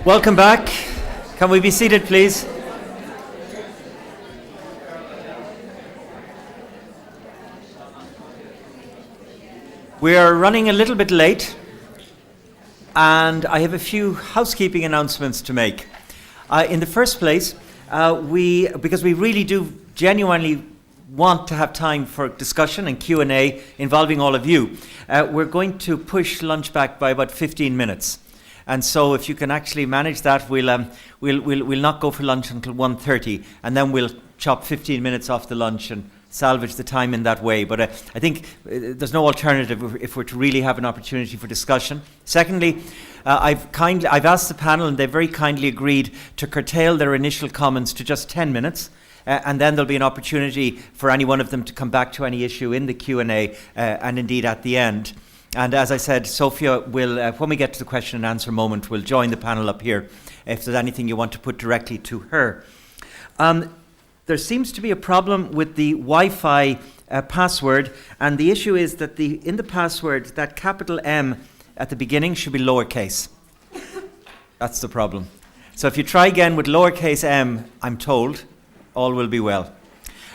Welcome back. Can we be seated, please? We are running a little bit late, and I have a few housekeeping announcements to make. In the first place, because we really do genuinely want to have time for discussion and Q&A involving all of you, we're going to push lunch back by about 15 minutes. And so if you can actually manage that, we'll not go for lunch until 1:30, and then we'll chop 15 minutes off the lunch and salvage the time in that way. But I think there's no alternative if we're to really have an opportunity for discussion. Secondly, I've asked the panel, and they've very kindly agreed to curtail their initial comments to just 10 minutes. And then there'll be an opportunity for any one of them to come back to any issue in the Q&A, and indeed at the end. And as I said, Sophia will, when we get to the question and answer moment, will join the panel up here if there's anything you want to put directly to her. There seems to be a problem with the Wi-Fi password, and the issue is that in the password, that capital M at the beginning should be lowercase. That's the problem. So if you try again with lowercase m, I'm told, all will be well.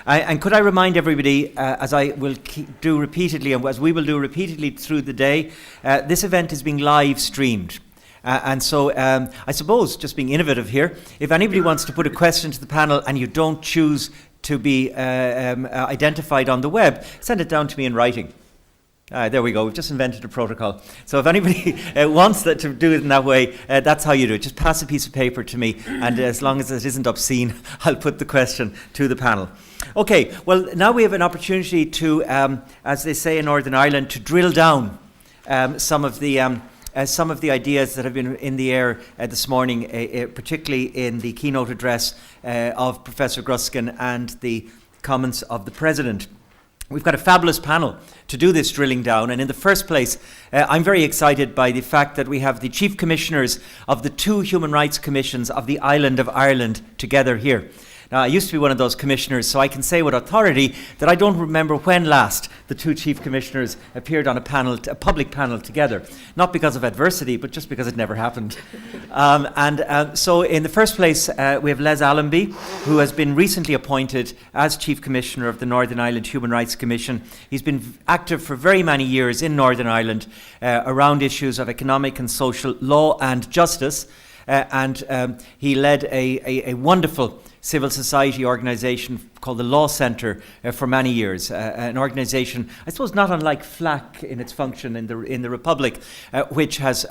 And could I remind everybody, as I will do repeatedly, and as we will do repeatedly through the day, this event is being live streamed. And so I suppose, just being innovative here, if anybody wants to put a question to the panel and you don't choose to be identified on the web, send it down to me in writing. There we go, we've just invented a protocol. So if anybody wants to do it in that way, that's how you do it. Just pass a piece of paper to me, and as long as it isn't obscene, I'll put the question to the panel. Okay, well, now we have an opportunity to, as they say in Northern Ireland, to drill down some of the ideas that have been in the air this morning, particularly in the keynote address of Professor Gruskin and the comments of the President. We've got a fabulous panel to do this drilling down, and in the first place, I'm very excited by the fact that we have the Chief Commissioners of the two Human Rights Commissions of the island of Ireland together here. Now, I used to be one of those commissioners, so I can say with authority that I don't remember when last the two chief commissioners appeared on a public panel together. Not because of adversity, but just because it never happened. So in the first place, we have Les Allenby, who has been recently appointed as Chief Commissioner of the Northern Ireland Human Rights Commission. He's been active for very many years in Northern Ireland around issues of economic and social law and justice. And he led a wonderful civil society organisation called the Law Centre for many years, an organisation, I suppose, not unlike FLAC in its function in the Republic, which has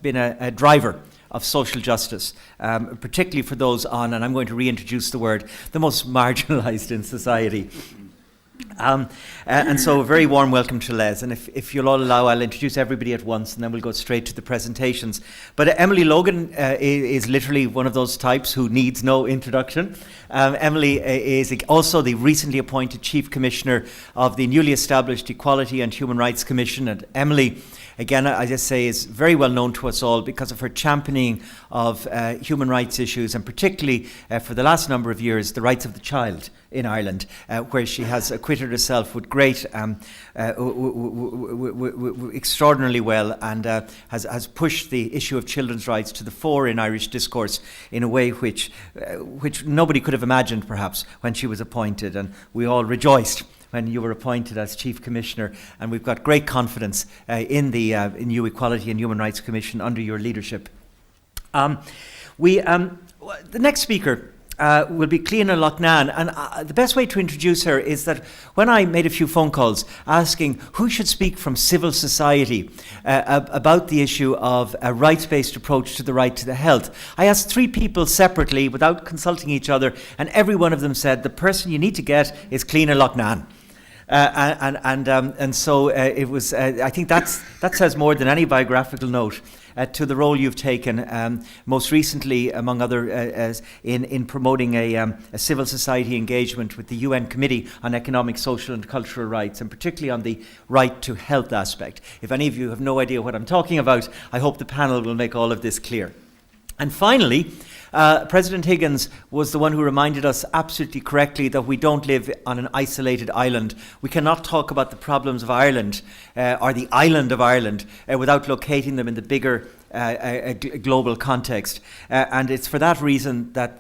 been a driver of social justice, particularly for those on, and I'm going to reintroduce the word, the most marginalised in society. And so a very warm welcome to Les, and if you'll all allow, I'll introduce everybody at once and then we'll go straight to the presentations. But Emily Logan is literally one of those types who needs no introduction. Emily is also the recently appointed Chief Commissioner of the newly established Equality and Human Rights Commission, and Emily, again, I just say, is very well known to us all because of her championing of human rights issues, and particularly for the last number of years, the rights of the child in Ireland, where she has acquitted herself with great, extraordinarily well, and has pushed the issue of children's rights to the fore in Irish discourse in a way which nobody could have imagined, perhaps, when she was appointed, and we all rejoiced when you were appointed as Chief Commissioner, and we've got great confidence in the new Equality and Human Rights Commission under your leadership. The next speaker will be Cliona Loughnane, and the best way to introduce her is that when I made a few phone calls asking who should speak from civil society about the issue of a rights-based approach to the right to the health, I asked three people separately without consulting each other, and every one of them said the person you need to get is Cliona Loughnane. And so it was. I think that says more than any biographical note to the role you've taken, most recently, among other, in promoting a civil society engagement with the UN Committee on Economic, Social and Cultural Rights, and particularly on the right to health aspect. If any of you have no idea what I'm talking about, I hope the panel will make all of this clear. And finally, President Higgins was the one who reminded us absolutely correctly that we don't live on an isolated island. We cannot talk about the problems of Ireland or the island of Ireland without locating them in the bigger global context, and it's for that reason that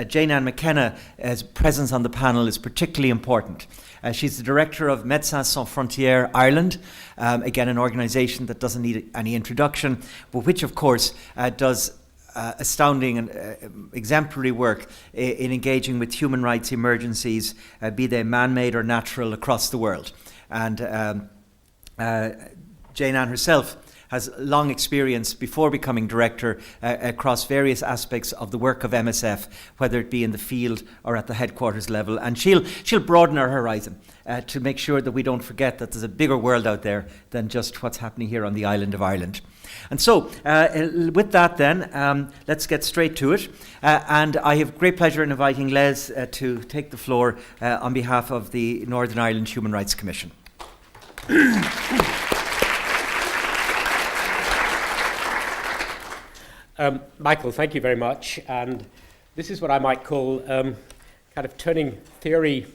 Jane Ann McKenna's presence on the panel is particularly important. She's the director of Médecins Sans Frontières Ireland, again an organisation that doesn't need any introduction, but which of course does astounding and exemplary work in engaging with human rights emergencies, be they man-made or natural, across the world. And Jane Ann herself has long experience before becoming director across various aspects of the work of MSF, whether it be in the field or at the headquarters level. And she'll broaden our horizon to make sure that we don't forget that there's a bigger world out there than just what's happening here on the island of Ireland. And so, with that then, let's get straight to it. And I have great pleasure in inviting Les to take the floor on behalf of the Northern Ireland Human Rights Commission. Michael, thank you very much. And this is what I might call kind of turning theory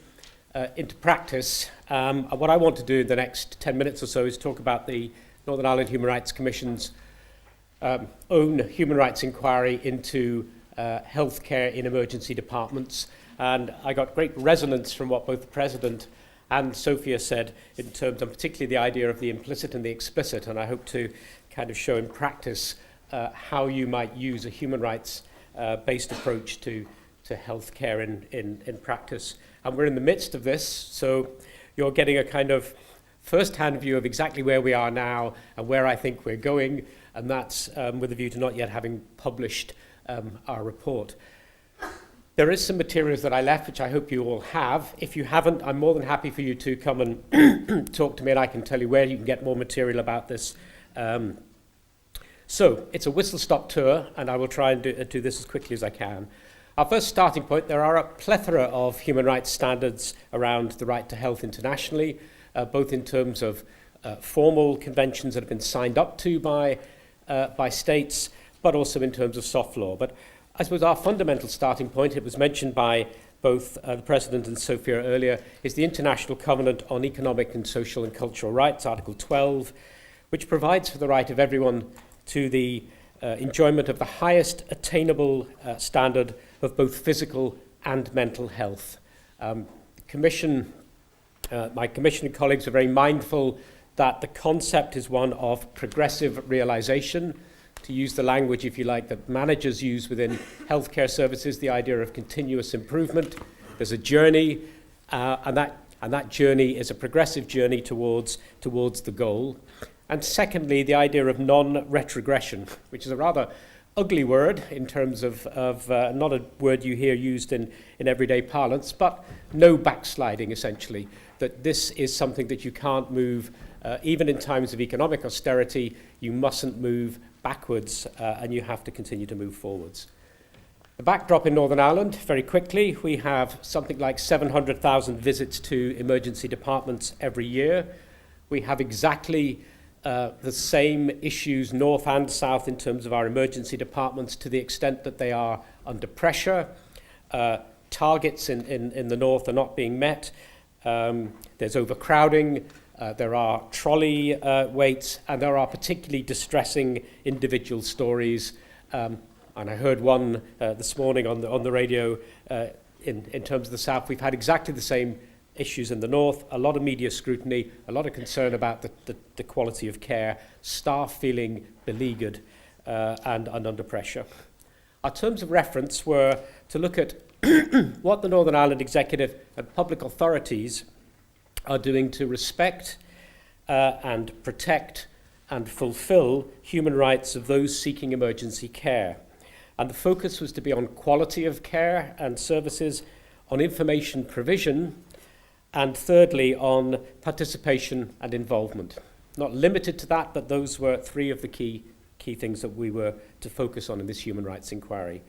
into practice. What I want to do in the next 10 minutes or so is talk about the Northern Ireland Human Rights Commission's own human rights inquiry into healthcare in emergency departments. And I got great resonance from what both the President and Sophia said in terms of particularly the idea of the implicit and the explicit. And I hope to kind of show in practice how you might use a human rights based approach to healthcare in practice. And we're in the midst of this, so you're getting a kind of first-hand view of exactly where we are now and where I think we're going, and that's with a view to not yet having published our report. There is some materials that I left, which I hope you all have. If you haven't, I'm more than happy for you to come and talk to me, and I can tell you where you can get more material about this. So, it's a whistle-stop tour, and I will try and do this as quickly as I can. Our first starting point, there are a plethora of human rights standards around the right to health internationally, both in terms of formal conventions that have been signed up to by states, but also in terms of soft law. But I suppose our fundamental starting point, it was mentioned by both the President and Sophia earlier, is the International Covenant on Economic and Social and Cultural Rights, Article 12, which provides for the right of everyone to the enjoyment of the highest attainable standard of both physical and mental health. My Commission colleagues are very mindful that the concept is one of progressive realization. To use the language, if you like, that managers use within healthcare services, the idea of continuous improvement. There's a journey, and that journey is a progressive journey towards the goal. And secondly, the idea of non-retrogression, which is a rather ugly word in terms of not a word you hear used in everyday parlance, but no backsliding, essentially. That this is something that you can't move, even in times of economic austerity, you mustn't move backwards, and you have to continue to move forwards. The backdrop in Northern Ireland, very quickly, we have something like 700,000 visits to emergency departments every year. We have exactly the same issues north and south in terms of our emergency departments, to the extent that they are under pressure. Targets in the north are not being met. There's overcrowding. There are trolley waits, and there are particularly distressing individual stories. And I heard one this morning on the radio in terms of the south. We've had exactly the same issues in the north, a lot of media scrutiny, a lot of concern about the quality of care, staff feeling beleaguered and under pressure. Our terms of reference were to look at what the Northern Ireland Executive and public authorities are doing to respect and protect and fulfill human rights of those seeking emergency care. And the focus was to be on quality of care and services, on information provision, and thirdly, on participation and involvement. Not limited to that, but those were three of the key things that we were to focus on in this human rights inquiry.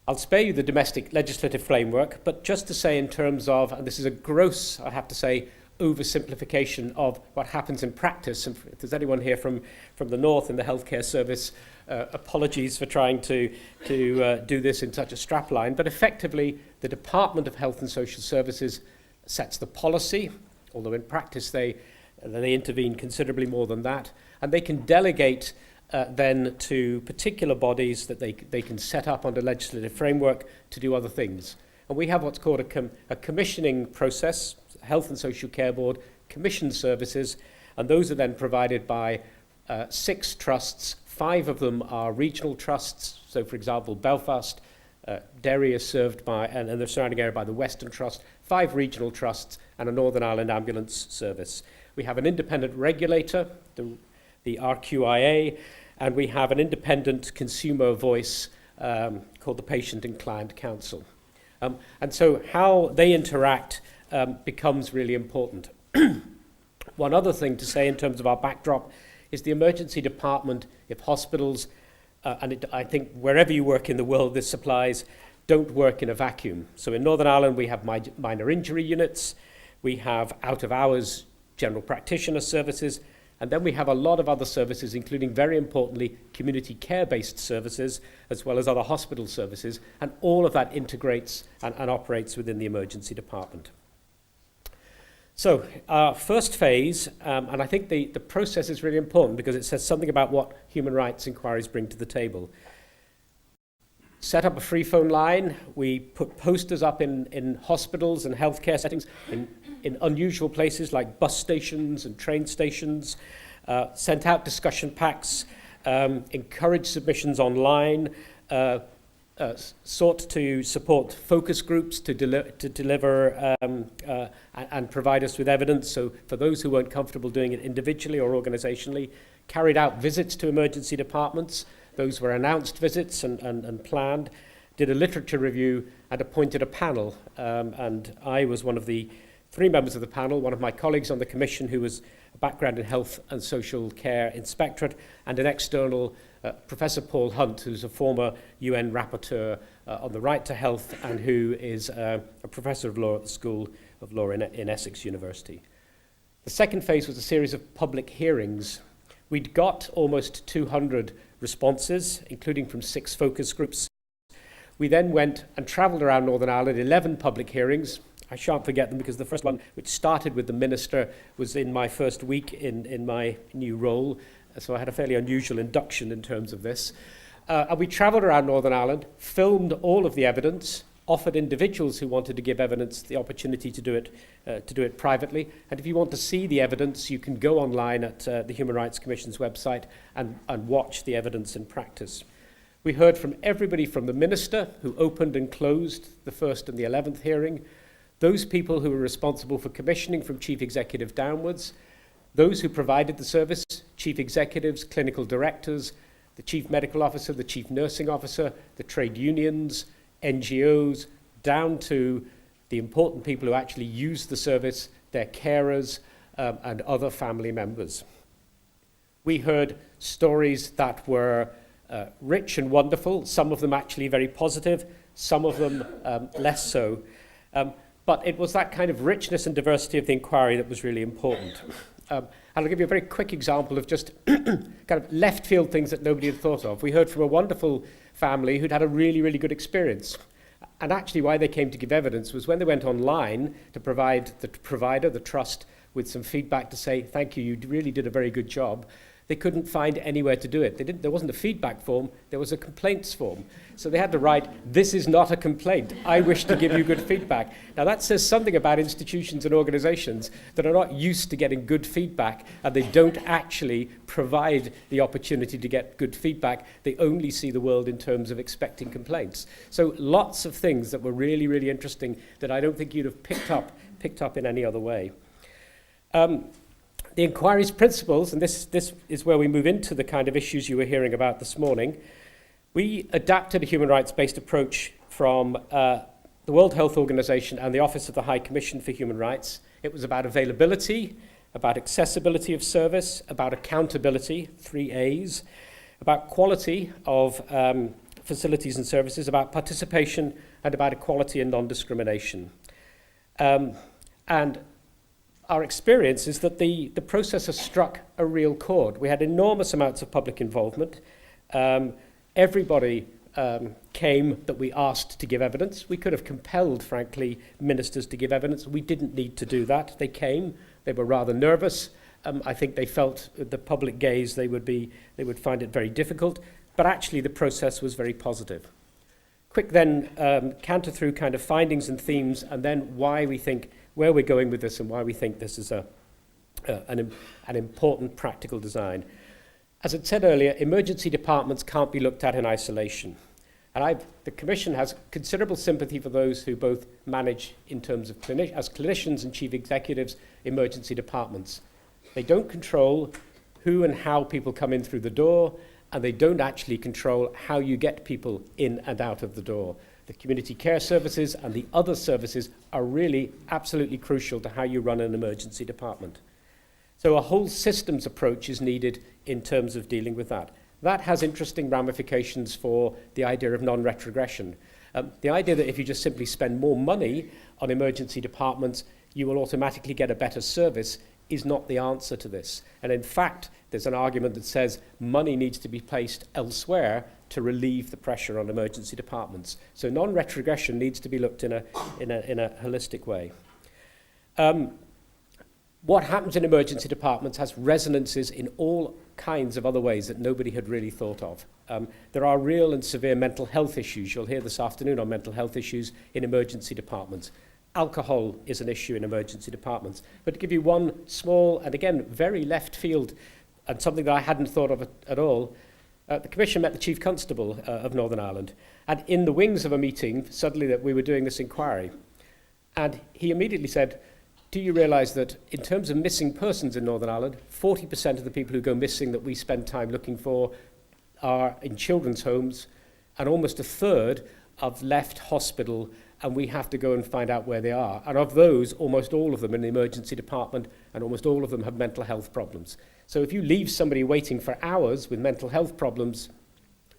I'll spare you the domestic legislative framework, but just to say in terms of, and this is a gross, I have to say, oversimplification of what happens in practice. And if there's anyone here from the north in the healthcare service, apologies for trying to do this in such a strapline, but effectively the Department of Health and Social Services sets the policy, although in practice they intervene considerably more than that, and they can delegate then to particular bodies that they can set up under legislative framework to do other things. And we have what's called a commissioning process. Health and Social Care Board commissions services, and those are then provided by 6 trusts. 5 of them are regional trusts. So, for example, Belfast, Derry is served by, and the surrounding area by the Western Trust, 5 regional trusts, and a Northern Ireland ambulance service. We have an independent regulator, the RQIA, and we have an independent consumer voice called the Patient and Client Council. And so how they interact becomes really important. One other thing to say in terms of our backdrop is the emergency department, if hospitals, I think wherever you work in the world this applies, don't work in a vacuum. So in Northern Ireland we have minor injury units, we have out-of-hours general practitioner services, and then we have a lot of other services, including, very importantly, community care-based services, as well as other hospital services, and all of that integrates and operates within the emergency department. So our first phase, and I think the process is really important because it says something about what human rights inquiries bring to the table. Set up a free phone line. We put posters up in hospitals and healthcare settings, in unusual places like bus stations and train stations, sent out discussion packs, encouraged submissions online, sought to support focus groups to deliver and provide us with evidence. So for those who weren't comfortable doing it individually or organizationally, carried out visits to emergency departments. Those were announced visits and planned, did a literature review and appointed a panel. And I was one of the 3 members of the panel, one of my colleagues on the commission who was a background in health and social care inspectorate, and an external, Professor Paul Hunt, who's a former UN rapporteur on the right to health and who is a professor of law at the School of Law in Essex University. The second phase was a series of public hearings. We'd got almost 200 responses, including from 6 focus groups. We then went and travelled around Northern Ireland, 11 public hearings. I shan't forget them because the first one, which started with the minister, was in my first week in my new role. So I had a fairly unusual induction in terms of this. And we travelled around Northern Ireland, filmed all of the evidence, offered individuals who wanted to give evidence the opportunity to do it privately. And if you want to see the evidence, you can go online at the Human Rights Commission's website and watch the evidence in practice. We heard from everybody from the minister, who opened and closed the first and the 11th hearing, those people who were responsible for commissioning from chief executive downwards, those who provided the service, chief executives, clinical directors, the chief medical officer, the chief nursing officer, the trade unions, NGOs, down to the important people who actually use the service, their carers, and other family members. We heard stories that were rich and wonderful, some of them actually very positive, some of them less so. But it was that kind of richness and diversity of the inquiry that was really important. And I'll give you a very quick example of just kind of left field things that nobody had thought of. We heard from a wonderful family who'd had a really, really good experience. And actually why they came to give evidence was when they went online to provide the provider, the trust, with some feedback to say, thank you, you really did a very good job. They couldn't find anywhere to do it. There wasn't a feedback form, there was a complaints form. So they had to write, this is not a complaint. I wish to give you good feedback. Now that says something about institutions and organizations that are not used to getting good feedback, and they don't actually provide the opportunity to get good feedback. They only see the world in terms of expecting complaints. So lots of things that were really, really interesting that I don't think you'd have picked up in any other way. The inquiry's principles, and this is where we move into the kind of issues you were hearing about this morning. We adapted a human rights-based approach from the World Health Organization and the Office of the High Commission for Human Rights. It was about availability, about accessibility of service, about accountability, 3 A's, about quality of facilities and services, about participation, and about equality and non-discrimination. And our experience is that the process has struck a real chord. We had enormous amounts of public involvement. Everybody came that we asked to give evidence. We could have compelled, frankly, ministers to give evidence. We didn't need to do that. They came. They were rather nervous. I think they felt the public gaze, they would find it very difficult. But actually, the process was very positive. Quick then, canter through kind of findings and themes, and then why we think, where we're going with this and why we think this is an important practical design. As I said earlier, emergency departments can't be looked at in isolation. And the Commission has considerable sympathy for those who both manage in terms of as clinicians and chief executives, emergency departments. They don't control who and how people come in through the door, and they don't actually control how you get people in and out of the door. The community care services and the other services are really absolutely crucial to how you run an emergency department. So a whole systems approach is needed in terms of dealing with that. That has interesting ramifications for the idea of non-retrogression. The idea that if you just simply spend more money on emergency departments, you will automatically get a better service is not the answer to this. And in fact, there's an argument that says money needs to be placed elsewhere to relieve the pressure on emergency departments. So non-retrogression needs to be looked in a holistic way. What happens in emergency departments has resonances in all kinds of other ways that nobody had really thought of. There are real and severe mental health issues. You'll hear this afternoon on mental health issues in emergency departments. Alcohol is an issue in emergency departments. But to give you one small, and again, very left field, and something that I hadn't thought of at all, the Commission met the Chief Constable of Northern Ireland, and in the wings of a meeting, suddenly that we were doing this inquiry. And he immediately said, do you realise that in terms of missing persons in Northern Ireland, 40% of the people who go missing that we spend time looking for are in children's homes, and almost a third have left hospital, and we have to go and find out where they are. And of those, almost all of them in the emergency department, and almost all of them have mental health problems. So if you leave somebody waiting for hours with mental health problems,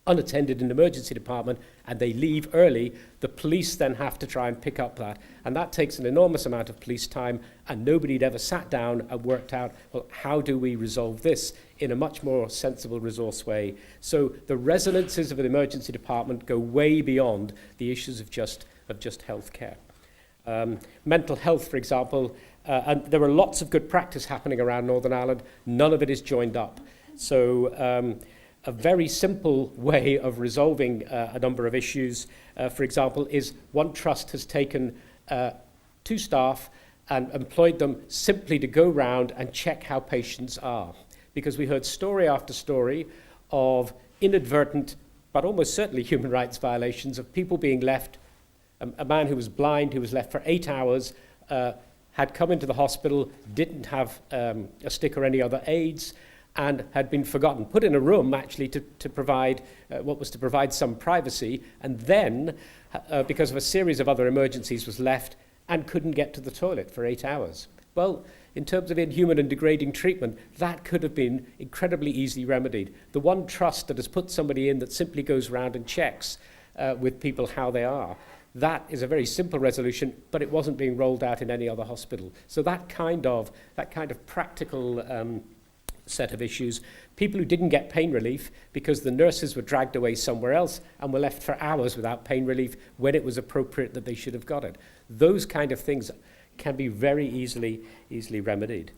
unattended in the emergency department, and they leave early, the police then have to try and pick up that. And that takes an enormous amount of police time, and nobody had ever sat down and worked out, well, how do we resolve this in a much more sensible resource way? So the resonances of an emergency department go way beyond the issues of just healthcare. Mental health, for example, and there are lots of good practice happening around Northern Ireland. None of it is joined up. So a very simple way of resolving a number of issues, for example, is one trust has taken 2 staff and employed them simply to go round and check how patients are. Because we heard story after story of inadvertent, but almost certainly human rights violations of people being left. A man who was blind, who was left for 8 hours, had come into the hospital, didn't have a stick or any other aids, and had been forgotten, put in a room actually to provide what was to provide some privacy, and then, because of a series of other emergencies, was left and couldn't get to the toilet for 8 hours. Well, in terms of inhuman and degrading treatment, that could have been incredibly easily remedied. The one trust that has put somebody in that simply goes around and checks with people how they are, that is a very simple resolution, but it wasn't being rolled out in any other hospital. So that kind of practical set of issues, people who didn't get pain relief because the nurses were dragged away somewhere else and were left for hours without pain relief when it was appropriate that they should have got it. Those kind of things can be very easily remedied.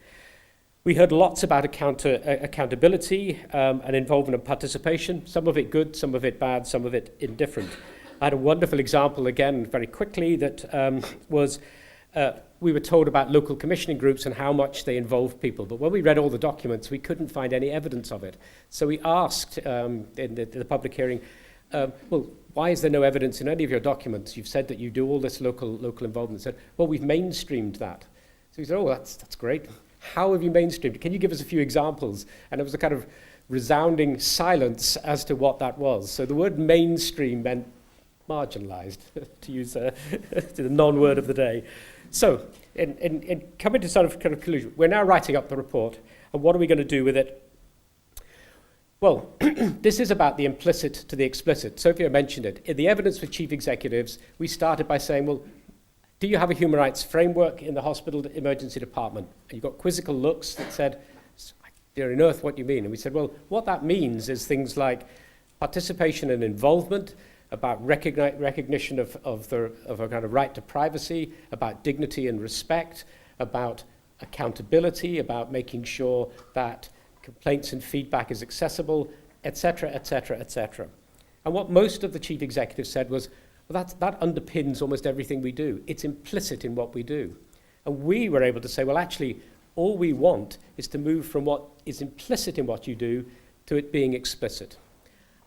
We heard lots about accountability and involvement and participation, some of it good, some of it bad, some of it indifferent. I had a wonderful example, again, very quickly, that was we were told about local commissioning groups and how much they involved people. But when we read all the documents, we couldn't find any evidence of it. So we asked in the public hearing, well, why is there no evidence in any of your documents? You've said that you do all this local involvement. Said, well, we've mainstreamed that. So we said, oh, that's great. How have you mainstreamed it? Can you give us a few examples? And it was a kind of resounding silence as to what that was. So the word mainstream meant marginalized, to use the non-word of the day. So, in coming to sort of kind of conclusion, we're now writing up the report, and what are we going to do with it? Well, this is about the implicit to the explicit. Sophia mentioned it. In the evidence for chief executives, we started by saying, well, do you have a human rights framework in the hospital emergency department? And you got quizzical looks that said, dear in earth, what do you mean? And we said, well, what that means is things like participation and involvement, about recognition of a kind of right to privacy, about dignity and respect, about accountability, about making sure that complaints and feedback is accessible, etc., etc., etc. And what most of the chief executives said was, well, that underpins almost everything we do. It's implicit in what we do. And we were able to say, well, actually, all we want is to move from what is implicit in what you do to it being explicit.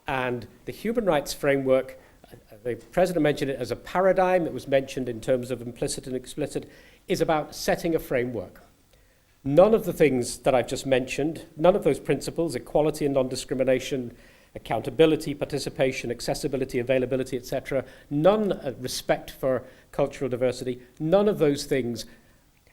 And the human rights framework, the President mentioned it as a paradigm. It was mentioned in terms of implicit and explicit, is about setting a framework. None of the things that I've just mentioned, none of those principles, equality and non-discrimination, accountability, participation, accessibility, availability, etc., respect for cultural diversity, none of those things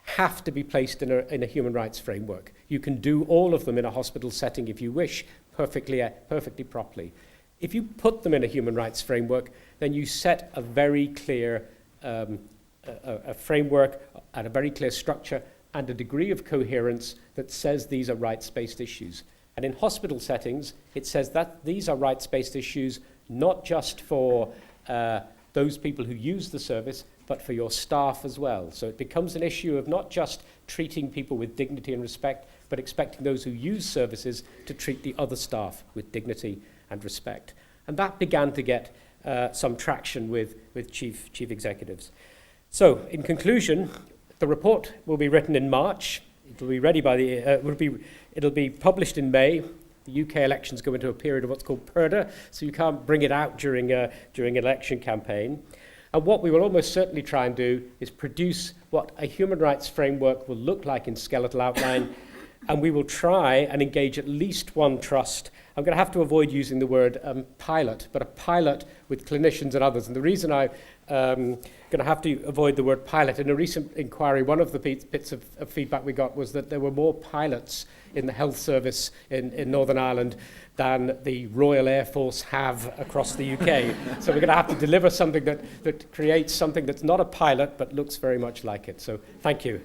have to be placed in a human rights framework. You can do all of them in a hospital setting if you wish, perfectly properly. If you put them in a human rights framework, then you set a very clear a framework and a very clear structure and a degree of coherence that says these are rights-based issues. And in hospital settings, it says that these are rights-based issues, not just for those people who use the service, but for your staff as well. So it becomes an issue of not just treating people with dignity and respect, but expecting those who use services to treat the other staff with dignity and respect. And that began to get some traction with chief executives. So, in conclusion, the report will be written in March. It'll be ready by it'll be published in May. The UK elections go into a period of what's called purdah, so you can't bring it out during election campaign. And what we will almost certainly try and do is produce what a human rights framework will look like in skeletal outline, and we will try and engage at least one trust. I'm going to have to avoid using the word pilot, but a pilot with clinicians and others. And the reason I'm going to have to avoid the word pilot, in a recent inquiry, one of the bits of feedback we got was that there were more pilots in the health service in Northern Ireland than the Royal Air Force have across the UK. So we're going to have to deliver something that creates something that's not a pilot, but looks very much like it. So thank you.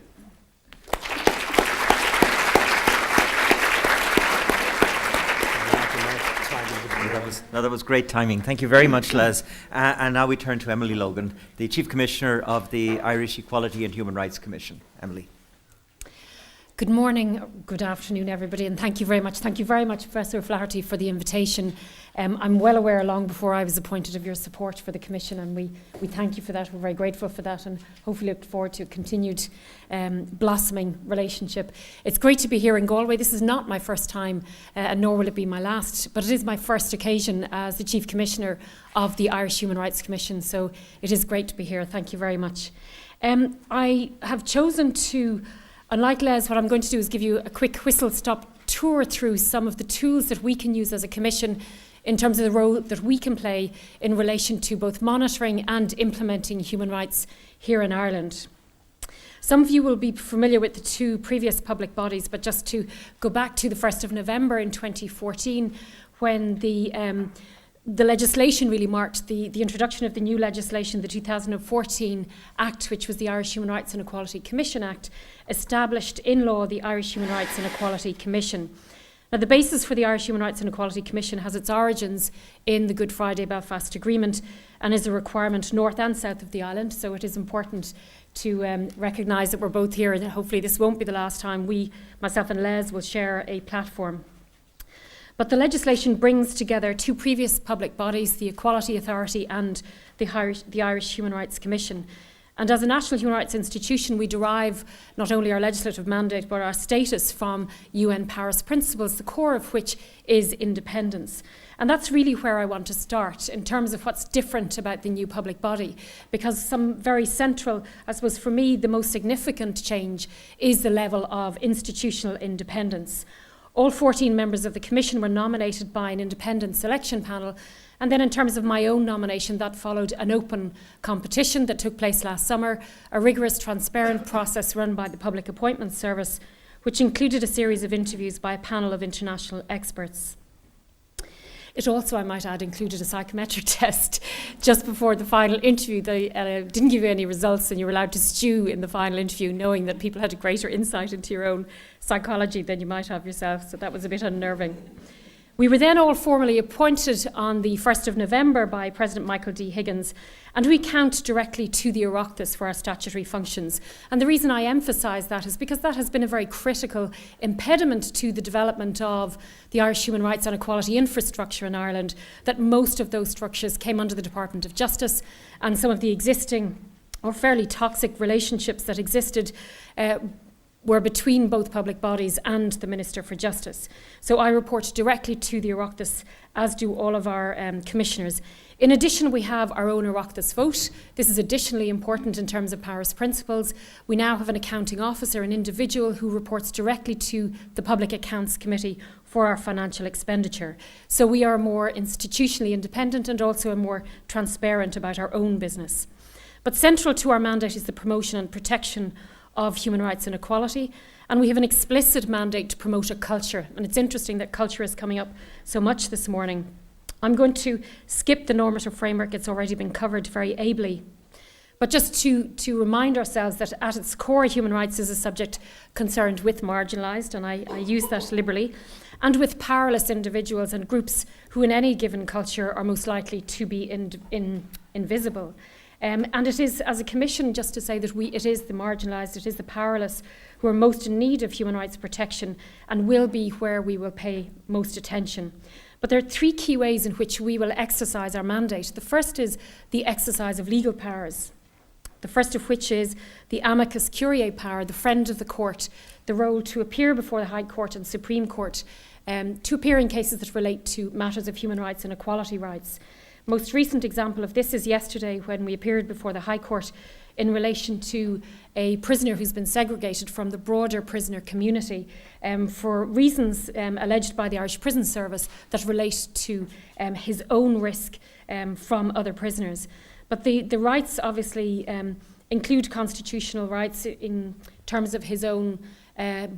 That was great timing. Thank you very much, Les. And now we turn to Emily Logan, the Chief Commissioner of the Irish Equality and Human Rights Commission. Emily. Good morning, good afternoon, everybody, and thank you very much. Thank you very much, Professor Flaherty, for the invitation. I'm well aware, long before I was appointed, of your support for the Commission, and we thank you for that. We're very grateful for that, and hopefully look forward to a continued blossoming relationship. It's great to be here in Galway. This is not my first time, and nor will it be my last, but it is my first occasion as the Chief Commissioner of the Irish Human Rights Commission, so it is great to be here. Thank you very much. I have chosen to, unlike Les, what I'm going to do is give you a quick whistle-stop tour through some of the tools that we can use as a Commission in terms of the role that we can play in relation to both monitoring and implementing human rights here in Ireland. Some of you will be familiar with the two previous public bodies, but just to go back to the 1st of November in 2014, when the legislation really marked the introduction of the new legislation, the 2014 Act, which was the Irish Human Rights and Equality Commission Act, established in law the Irish Human Rights and Equality Commission. Now, the basis for the Irish Human Rights and Equality Commission has its origins in the Good Friday Belfast Agreement and is a requirement north and south of the island, so it is important to recognise that we're both here, and hopefully this won't be the last time myself and Les, will share a platform. But the legislation brings together two previous public bodies, the Equality Authority and the Irish Human Rights Commission. And as a national human rights institution, we derive not only our legislative mandate, but our status from UN Paris principles, the core of which is independence. And that's really where I want to start in terms of what's different about the new public body, because some very central, I suppose for me, the most significant change is the level of institutional independence. All 14 members of the Commission were nominated by an independent selection panel, and then in terms of my own nomination, that followed an open competition that took place last summer, a rigorous, transparent process run by the Public Appointments Service, which included a series of interviews by a panel of international experts. It also, I might add, included a psychometric test just before the final interview. They didn't give you any results, and you were allowed to stew in the final interview, knowing that people had a greater insight into your own psychology than you might have yourself. So that was a bit unnerving. We were then all formally appointed on the 1st of November by President Michael D. Higgins, and we count directly to the Oireachtas for our statutory functions. And the reason I emphasise that is because that has been a very critical impediment to the development of the Irish human rights and equality infrastructure in Ireland, that most of those structures came under the Department of Justice, and some of the existing or fairly toxic relationships that existed were between both public bodies and the Minister for Justice. So I report directly to the Oireachtas, as do all of our commissioners. In addition, we have our own Oireachtas vote. This is additionally important in terms of Paris principles. We now have an accounting officer, an individual who reports directly to the Public Accounts Committee for our financial expenditure. So we are more institutionally independent and also more transparent about our own business. But central to our mandate is the promotion and protection of human rights and equality, and we have an explicit mandate to promote a culture, and it's interesting that culture is coming up so much this morning. I'm going to skip the normative framework, it's already been covered very ably, but just to remind ourselves that at its core human rights is a subject concerned with marginalised, and I use that liberally, and with powerless individuals and groups who in any given culture are most likely to be invisible. And it is, as a commission, just to say that it is the marginalised, it is the powerless who are most in need of human rights protection and will be where we will pay most attention. But there are three key ways in which we will exercise our mandate. The first is the exercise of legal powers, the first of which is the amicus curiae power, the friend of the court, the role to appear before the High Court and Supreme Court, to appear in cases that relate to matters of human rights and equality rights. Most recent example of this is yesterday when we appeared before the High Court in relation to a prisoner who's been segregated from the broader prisoner community for reasons alleged by the Irish Prison Service that relate to his own risk from other prisoners. But the rights obviously include constitutional rights in terms of his own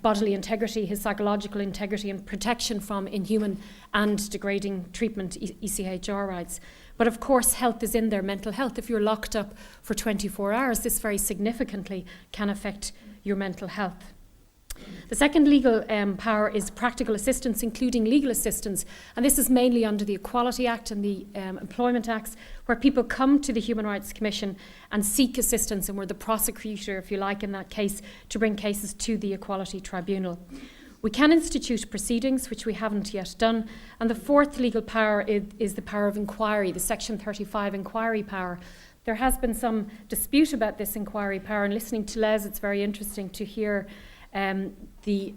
bodily integrity, his psychological integrity, and protection from inhuman and degrading treatment, ECHR rights. But of course, health is in there, mental health. If you're locked up for 24 hours, this very significantly can affect your mental health. The second legal power is practical assistance, including legal assistance, and this is mainly under the Equality Act and the Employment Acts, where people come to the Human Rights Commission and seek assistance, and we're the prosecutor, if you like, in that case, to bring cases to the Equality Tribunal. We can institute proceedings, which we haven't yet done, and the fourth legal power is the power of inquiry, the Section 35 inquiry power. There has been some dispute about this inquiry power, and listening to Les, it's very interesting to hear the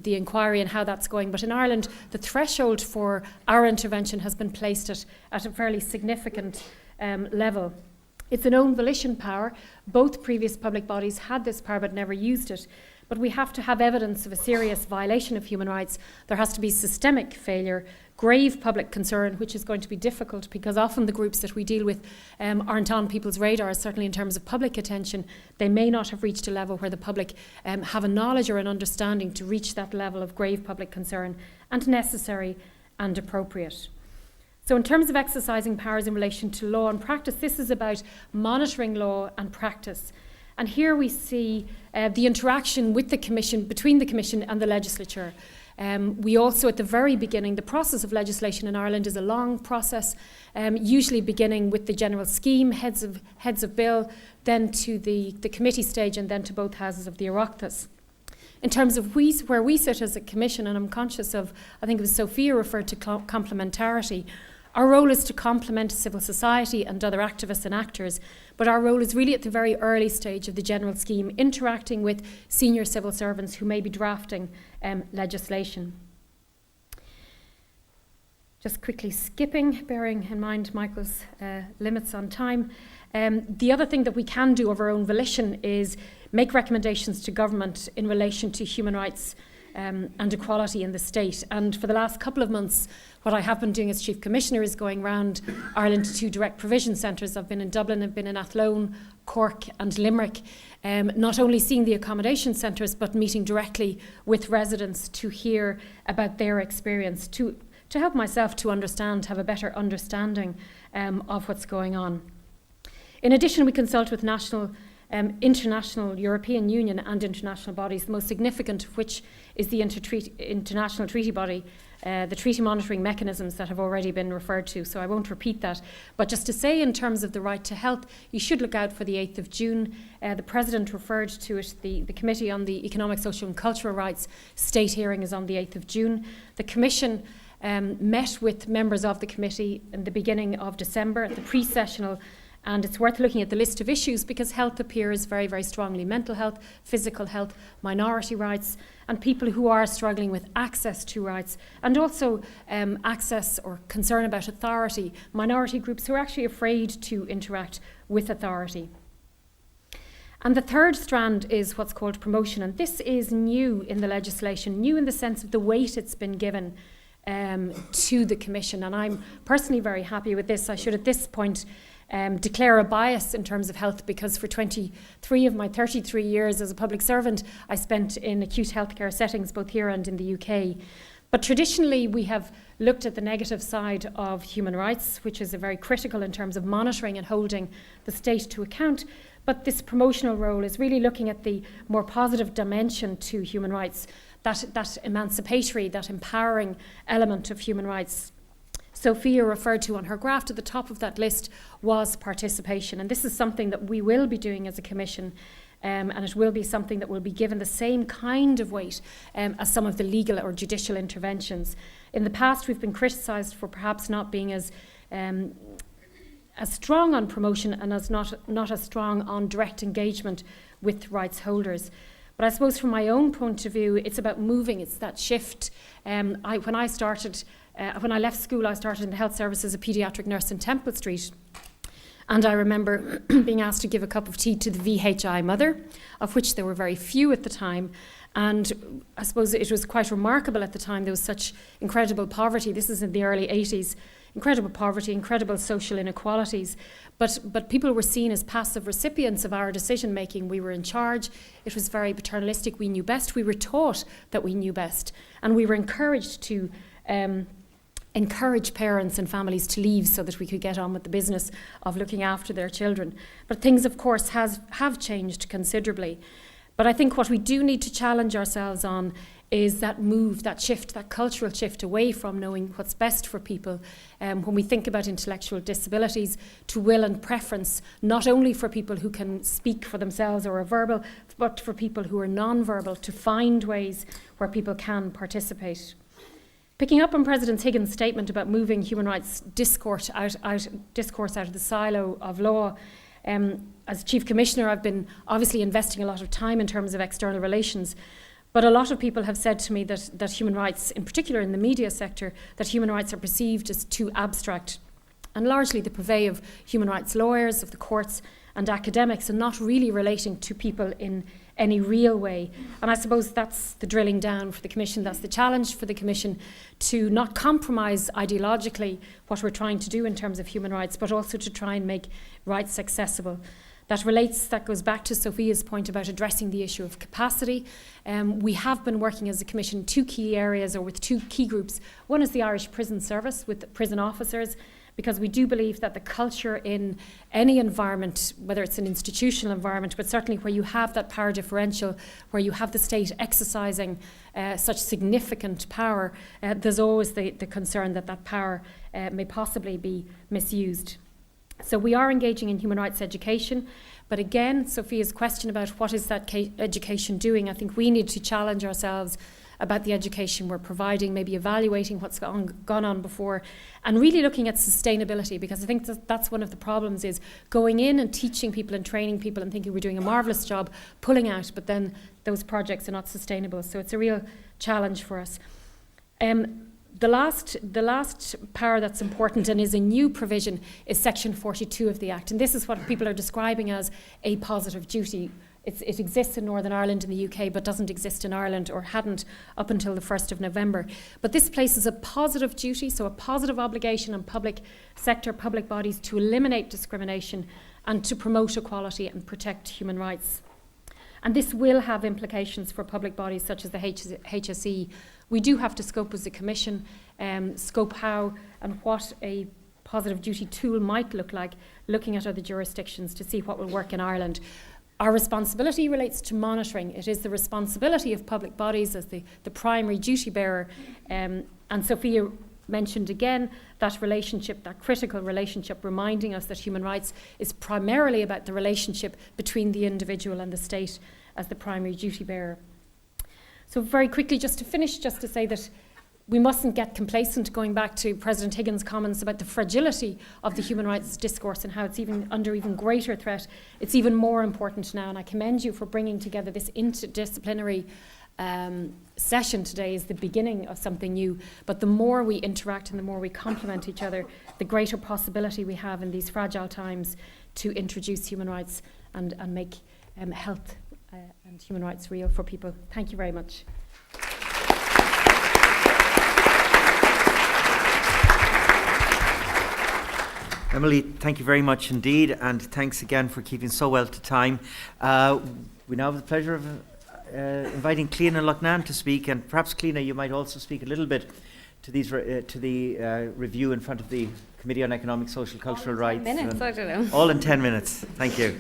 inquiry and how that's going. But in Ireland, the threshold for our intervention has been placed at a fairly significant level. It's an own volition power. Both previous public bodies had this power but never used it. But we have to have evidence of a serious violation of human rights. There has to be systemic failure, grave public concern, which is going to be difficult because often the groups that we deal with aren't on people's radars, certainly in terms of public attention. They may not have reached a level where the public have a knowledge or an understanding to reach that level of grave public concern, and necessary and appropriate. So in terms of exercising powers in relation to law and practice, this is about monitoring law and practice. And here we see the interaction with the Commission, between the Commission and the legislature. We also, at the very beginning, the process of legislation in Ireland is a long process, usually beginning with the general scheme, heads of bill, then to the committee stage, and then to both houses of the Oireachtas. In terms of where we sit as a Commission, and I'm conscious of, I think it was Sophia referred to complementarity, our role is to complement civil society and other activists and actors, but our role is really at the very early stage of the general scheme, interacting with senior civil servants who may be drafting legislation. Just quickly skipping, bearing in mind Michael's limits on time. The other thing that we can do of our own volition is make recommendations to government in relation to human rights and equality in the state. And for the last couple of months, what I have been doing as Chief Commissioner is going around Ireland to direct provision centres. I've been in Dublin, I've been in Athlone, Cork and Limerick, not only seeing the accommodation centres but meeting directly with residents to hear about their experience, to to help myself to have a better understanding of what's going on. In addition, we consult with national, international, European Union and international bodies, the most significant of which is the international treaty body, the treaty monitoring mechanisms that have already been referred to, so I won't repeat that. But just to say, in terms of the right to health, you should look out for the 8th of June. The President referred to it, the Committee on the Economic, Social and Cultural Rights state hearing is on the 8th of June. The Commission met with members of the committee in the beginning of December, the pre-sessional, and it's worth looking at the list of issues because health appears very, very strongly. Mental health, physical health, minority rights, and people who are struggling with access to rights, and also access or concern about authority, minority groups who are actually afraid to interact with authority. And the third strand is what's called promotion, and this is new in the legislation, new in the sense of the weight it's been given to the Commission, and I'm personally very happy with this. I should at this point declare a bias in terms of health because for 23 of my 33 years as a public servant I spent in acute healthcare settings both here and in the UK. But traditionally we have looked at the negative side of human rights, which is very critical in terms of monitoring and holding the state to account. But this promotional role is really looking at the more positive dimension to human rights, that emancipatory, that empowering element of human rights. Sophia referred to on her graph at the top of that list was participation, and this is something that we will be doing as a Commission, and it will be something that will be given the same kind of weight as some of the legal or judicial interventions. In the past we've been criticised for perhaps not being as strong on promotion and as not as strong on direct engagement with rights holders. But I suppose from my own point of view, it's about moving, it's that shift. When I left school, I started in the health service as a paediatric nurse in Temple Street. And I remember being asked to give a cup of tea to the VHI mother, of which there were very few at the time. And I suppose it was quite remarkable at the time. There was such incredible poverty. This is in the early 80s. Incredible poverty, incredible social inequalities. But people were seen as passive recipients of our decision making. We were in charge. It was very paternalistic. We knew best. We were taught that we knew best. And we were encouraged to encourage parents and families to leave so that we could get on with the business of looking after their children. But things, of course, have changed considerably. But I think what we do need to challenge ourselves on is that move, that shift, that cultural shift away from knowing what's best for people when we think about intellectual disabilities, to will and preference, not only for people who can speak for themselves or are verbal, but for people who are non-verbal, to find ways where people can participate. Picking up on President Higgins' statement about moving human rights discourse out of the silo of law, as Chief Commissioner, I've been obviously investing a lot of time in terms of external relations, but a lot of people have said to me that human rights, in particular in the media sector, that human rights are perceived as too abstract, and largely the purvey of human rights lawyers, of the courts and academics, and not really relating to people in any real way. And I suppose that's the drilling down for the Commission, that's the challenge for the Commission, to not compromise ideologically what we're trying to do in terms of human rights, but also to try and make rights accessible. That goes back to Sophia's point about addressing the issue of capacity. We have been working as a Commission in two key areas, or with two key groups. One is the Irish Prison Service with prison officers, because we do believe that the culture in any environment, whether it's an institutional environment, but certainly where you have that power differential, where you have the state exercising such significant power, there's always the concern that that power may possibly be misused. So we are engaging in human rights education, but again, Sophia's question about what is that education doing, I think we need to challenge ourselves about the education we're providing, maybe evaluating what's gone on before, and really looking at sustainability, because I think that's one of the problems, is going in and teaching people and training people and thinking we're doing a marvellous job, pulling out, but then those projects are not sustainable. So it's a real challenge for us. The last power that's important and is a new provision is Section 42 of the Act, and this is what people are describing as a positive duty. It exists in Northern Ireland and the UK, but doesn't exist in Ireland, or hadn't up until the 1st of November. But this places a positive duty, so a positive obligation on public sector, public bodies to eliminate discrimination and to promote equality and protect human rights. And this will have implications for public bodies such as the HSE. We do have to scope as a Commission scope how and what a positive duty tool might look like, looking at other jurisdictions to see what will work in Ireland. Our responsibility relates to monitoring. It is the responsibility of public bodies as the primary duty bearer. And Sophia mentioned again that relationship, that critical relationship, reminding us that human rights is primarily about the relationship between the individual and the state as the primary duty bearer. So very quickly, just to finish, just to say that we mustn't get complacent, going back to President Higgins' comments about the fragility of the human rights discourse and how it's even under even greater threat. It's even more important now, and I commend you for bringing together this interdisciplinary session today is the beginning of something new. But the more we interact and the more we complement each other, the greater possibility we have in these fragile times to introduce human rights and make health and human rights real for people. Thank you very much. Emily, thank you very much indeed, and thanks again for keeping so well to time. We now have the pleasure of inviting Cliona Loughnane to speak, and perhaps Cliona, you might also speak a little bit to these to the review in front of the Committee on Economic, Social, Cultural Rights. 10 minutes, I don't know. All in 10 minutes. Thank you.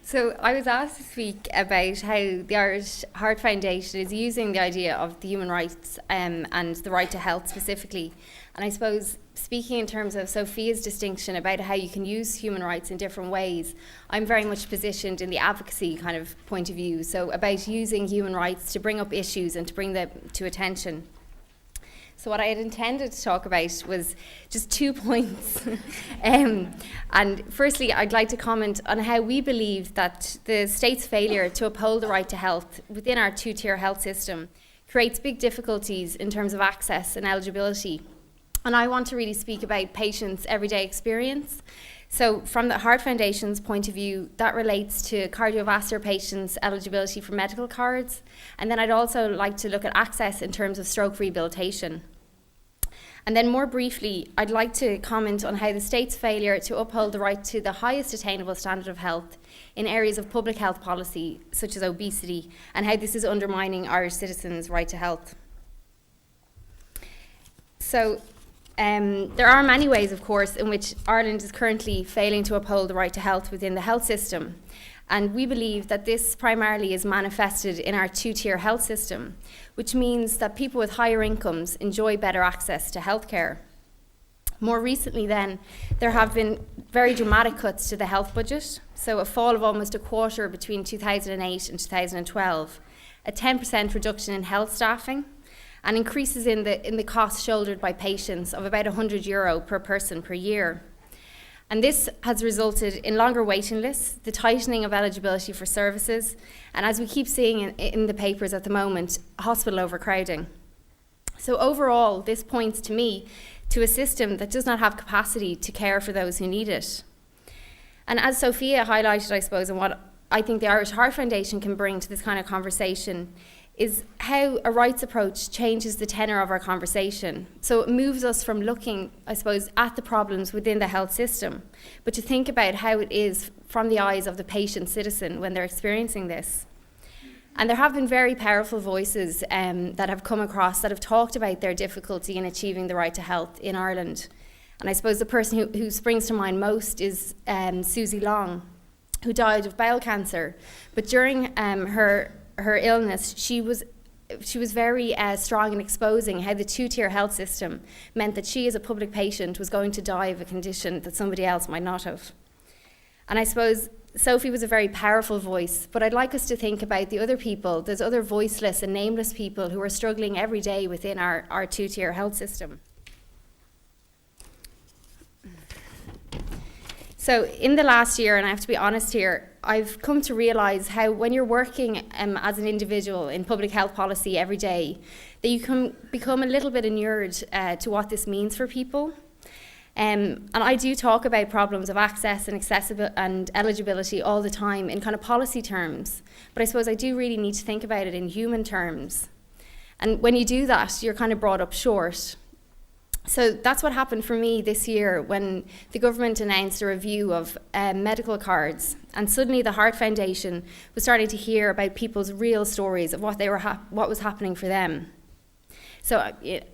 So I was asked to speak about how the Irish Heart Foundation is using the idea of the human rights and the right to health specifically. And I suppose speaking in terms of Sophia's distinction about how you can use human rights in different ways, I'm very much positioned in the advocacy kind of point of view. So about using human rights to bring up issues and to bring them to attention. So what I had intended to talk about was just 2 points. And firstly, I'd like to comment on how we believe that the state's failure to uphold the right to health within our two-tier health system creates big difficulties in terms of access and eligibility. And I want to really speak about patients' everyday experience. So from the Heart Foundation's point of view, that relates to cardiovascular patients' eligibility for medical cards. And then I'd also like to look at access in terms of stroke rehabilitation. And then more briefly, I'd like to comment on how the state's failure to uphold the right to the highest attainable standard of health in areas of public health policy, such as obesity, and how this is undermining Irish citizens' right to health. So, there are many ways, of course, in which Ireland is currently failing to uphold the right to health within the health system. And we believe that this primarily is manifested in our two-tier health system, which means that people with higher incomes enjoy better access to healthcare. More recently then, there have been very dramatic cuts to the health budget, so a fall of almost a quarter between 2008 and 2012, a 10% reduction in health staffing, and increases in the costs shouldered by patients of about €100 per person per year. And this has resulted in longer waiting lists, the tightening of eligibility for services, and as we keep seeing in the papers at the moment, hospital overcrowding. So overall, this points to me to a system that does not have capacity to care for those who need it. And as Sophia highlighted, I suppose, and what I think the Irish Heart Foundation can bring to this kind of conversation is how a rights approach changes the tenor of our conversation. So it moves us from looking, I suppose, at the problems within the health system, but to think about how it is from the eyes of the patient citizen when they're experiencing this. And there have been very powerful voices that have come across that have talked about their difficulty in achieving the right to health in Ireland. And I suppose the person who springs to mind most is Susie Long, who died of bowel cancer. But during her illness, she was very strong in exposing how the two-tier health system meant that she as a public patient was going to die of a condition that somebody else might not have. And I suppose Sophie was a very powerful voice, but I'd like us to think about the other people, those other voiceless and nameless people who are struggling every day within our two-tier health system. So in the last year, and I have to be honest here, I've come to realise how when you're working as an individual in public health policy every day, that you can become a little bit inured to what this means for people. And I do talk about problems of access and accessibility and eligibility all the time in kind of policy terms, but I suppose I do really need to think about it in human terms. And when you do that, you're kind of brought up short. So that's what happened for me this year when the government announced a review of medical cards, and suddenly the Heart Foundation was starting to hear about people's real stories of what was happening for them. So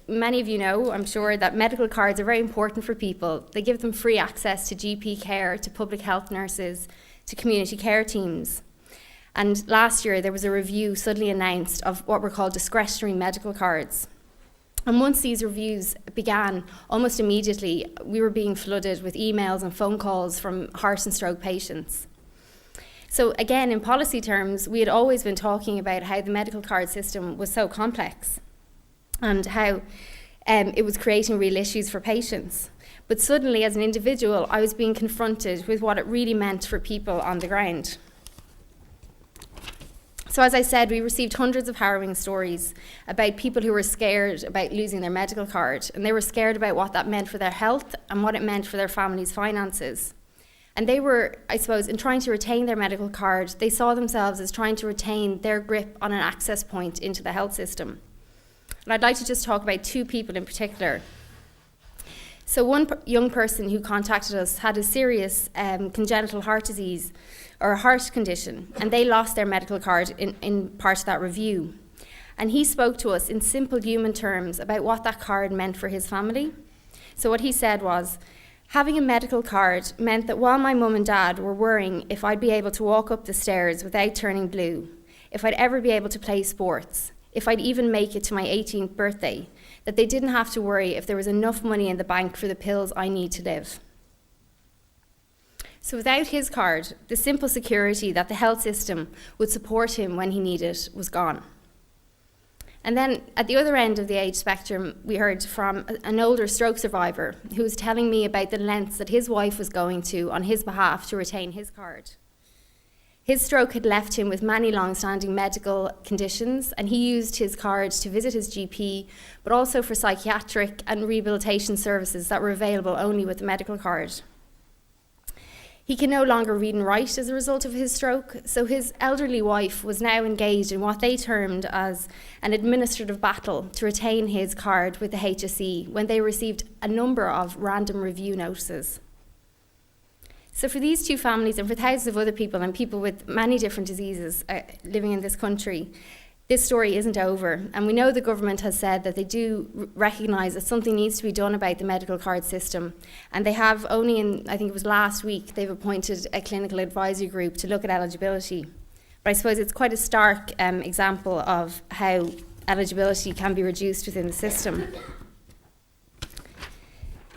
many of you know, I'm sure, that medical cards are very important for people. They give them free access to GP care, to public health nurses, to community care teams. And last year there was a review suddenly announced of what were called discretionary medical cards. And once these reviews began, almost immediately we were being flooded with emails and phone calls from heart and stroke patients. So again, in policy terms, we had always been talking about how the medical card system was so complex and how it was creating real issues for patients. But suddenly, as an individual, I was being confronted with what it really meant for people on the ground. So as I said, we received hundreds of harrowing stories about people who were scared about losing their medical card, and they were scared about what that meant for their health and what it meant for their family's finances. And they were, I suppose, in trying to retain their medical card, they saw themselves as trying to retain their grip on an access point into the health system. And I'd like to just talk about two people in particular. So one young person who contacted us had a serious congenital heart disease or a heart condition, and they lost their medical card in part of that review. And he spoke to us in simple human terms about what that card meant for his family. So what he said was, having a medical card meant that while my mum and dad were worrying if I'd be able to walk up the stairs without turning blue, if I'd ever be able to play sports, if I'd even make it to my 18th birthday, that they didn't have to worry if there was enough money in the bank for the pills I need to live. So without his card, the simple security that the health system would support him when he needed was gone. And then at the other end of the age spectrum, we heard from an older stroke survivor who was telling me about the lengths that his wife was going to on his behalf to retain his card. His stroke had left him with many long-standing medical conditions, and he used his card to visit his GP, but also for psychiatric and rehabilitation services that were available only with the medical card. He can no longer read and write as a result of his stroke, so his elderly wife was now engaged in what they termed as an administrative battle to retain his card with the HSE when they received a number of random review notices. So for these two families and for thousands of other people and people with many different diseases living in this country, this story isn't over, and we know the government has said that they do recognise that something needs to be done about the medical card system, and they have only in, I think it was last week, they've appointed a clinical advisory group to look at eligibility. But I suppose it's quite a stark example of how eligibility can be reduced within the system.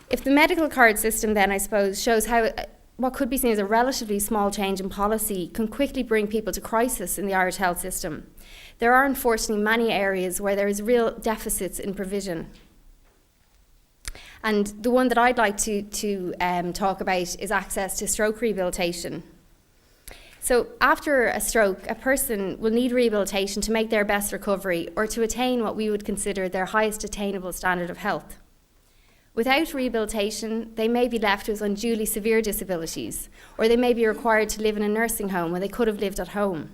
If the medical card system then, I suppose, shows how what could be seen as a relatively small change in policy can quickly bring people to crisis in the Irish health system, there are unfortunately many areas where there is real deficits in provision. And the one that I'd like to talk about is access to stroke rehabilitation. So after a stroke, a person will need rehabilitation to make their best recovery or to attain what we would consider their highest attainable standard of health. Without rehabilitation, they may be left with unduly severe disabilities, or they may be required to live in a nursing home when they could have lived at home.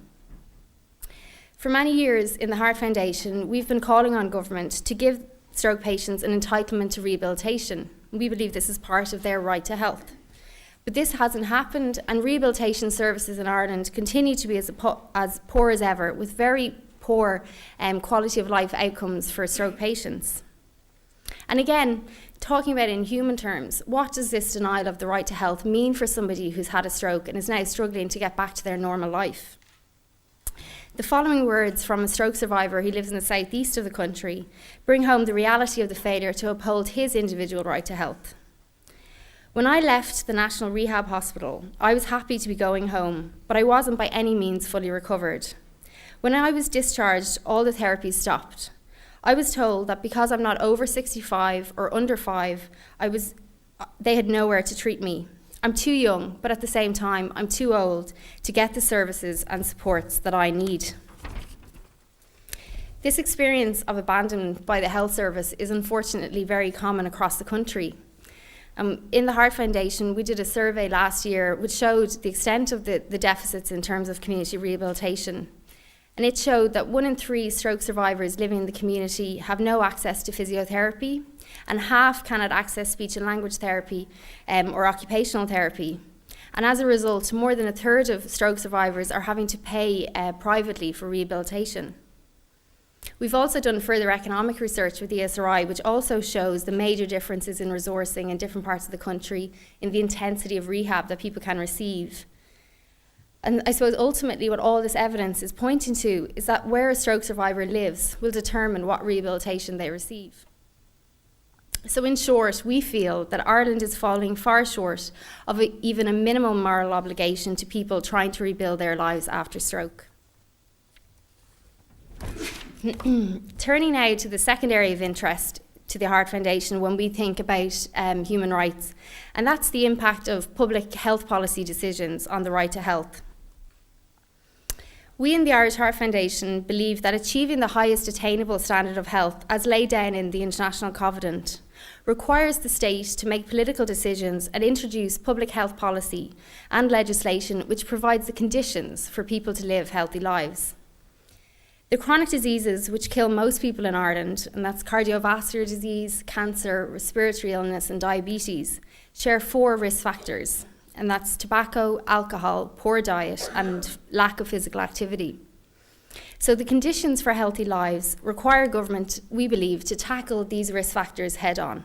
For many years in the Heart Foundation, we've been calling on government to give stroke patients an entitlement to rehabilitation. We believe this is part of their right to health. But this hasn't happened, and rehabilitation services in Ireland continue to be as poor as ever, with very poor quality of life outcomes for stroke patients. And again, talking about it in human terms, what does this denial of the right to health mean for somebody who's had a stroke and is now struggling to get back to their normal life? The following words from a stroke survivor who lives in the southeast of the country bring home the reality of the failure to uphold his individual right to health. When I left the National Rehab Hospital, I was happy to be going home, but I wasn't by any means fully recovered. When I was discharged, all the therapies stopped. I was told that because I'm not over 65 or under 5, they had nowhere to treat me. I'm too young, but at the same time, I'm too old to get the services and supports that I need. This experience of abandonment by the health service is unfortunately very common across the country. In the Heart Foundation, we did a survey last year which showed the extent of the deficits in terms of community rehabilitation. And it showed that 1 in 3 stroke survivors living in the community have no access to physiotherapy, and half cannot access speech and language therapy or occupational therapy. And as a result, more than a third of stroke survivors are having to pay privately for rehabilitation. We've also done further economic research with the ESRI, which also shows the major differences in resourcing in different parts of the country, in the intensity of rehab that people can receive. And I suppose ultimately what all this evidence is pointing to is that where a stroke survivor lives will determine what rehabilitation they receive. So in short, we feel that Ireland is falling far short of even a minimum moral obligation to people trying to rebuild their lives after stroke. Turning now to the second area of interest to the Heart Foundation when we think about human rights, and that's the impact of public health policy decisions on the right to health. We in the Irish Heart Foundation believe that achieving the highest attainable standard of health, as laid down in the International Covenant, requires the state to make political decisions and introduce public health policy and legislation which provides the conditions for people to live healthy lives. The chronic diseases which kill most people in Ireland, and that's cardiovascular disease, cancer, respiratory illness and diabetes, share 4 risk factors, and that's tobacco, alcohol, poor diet and lack of physical activity. So the conditions for healthy lives require government, we believe, to tackle these risk factors head on.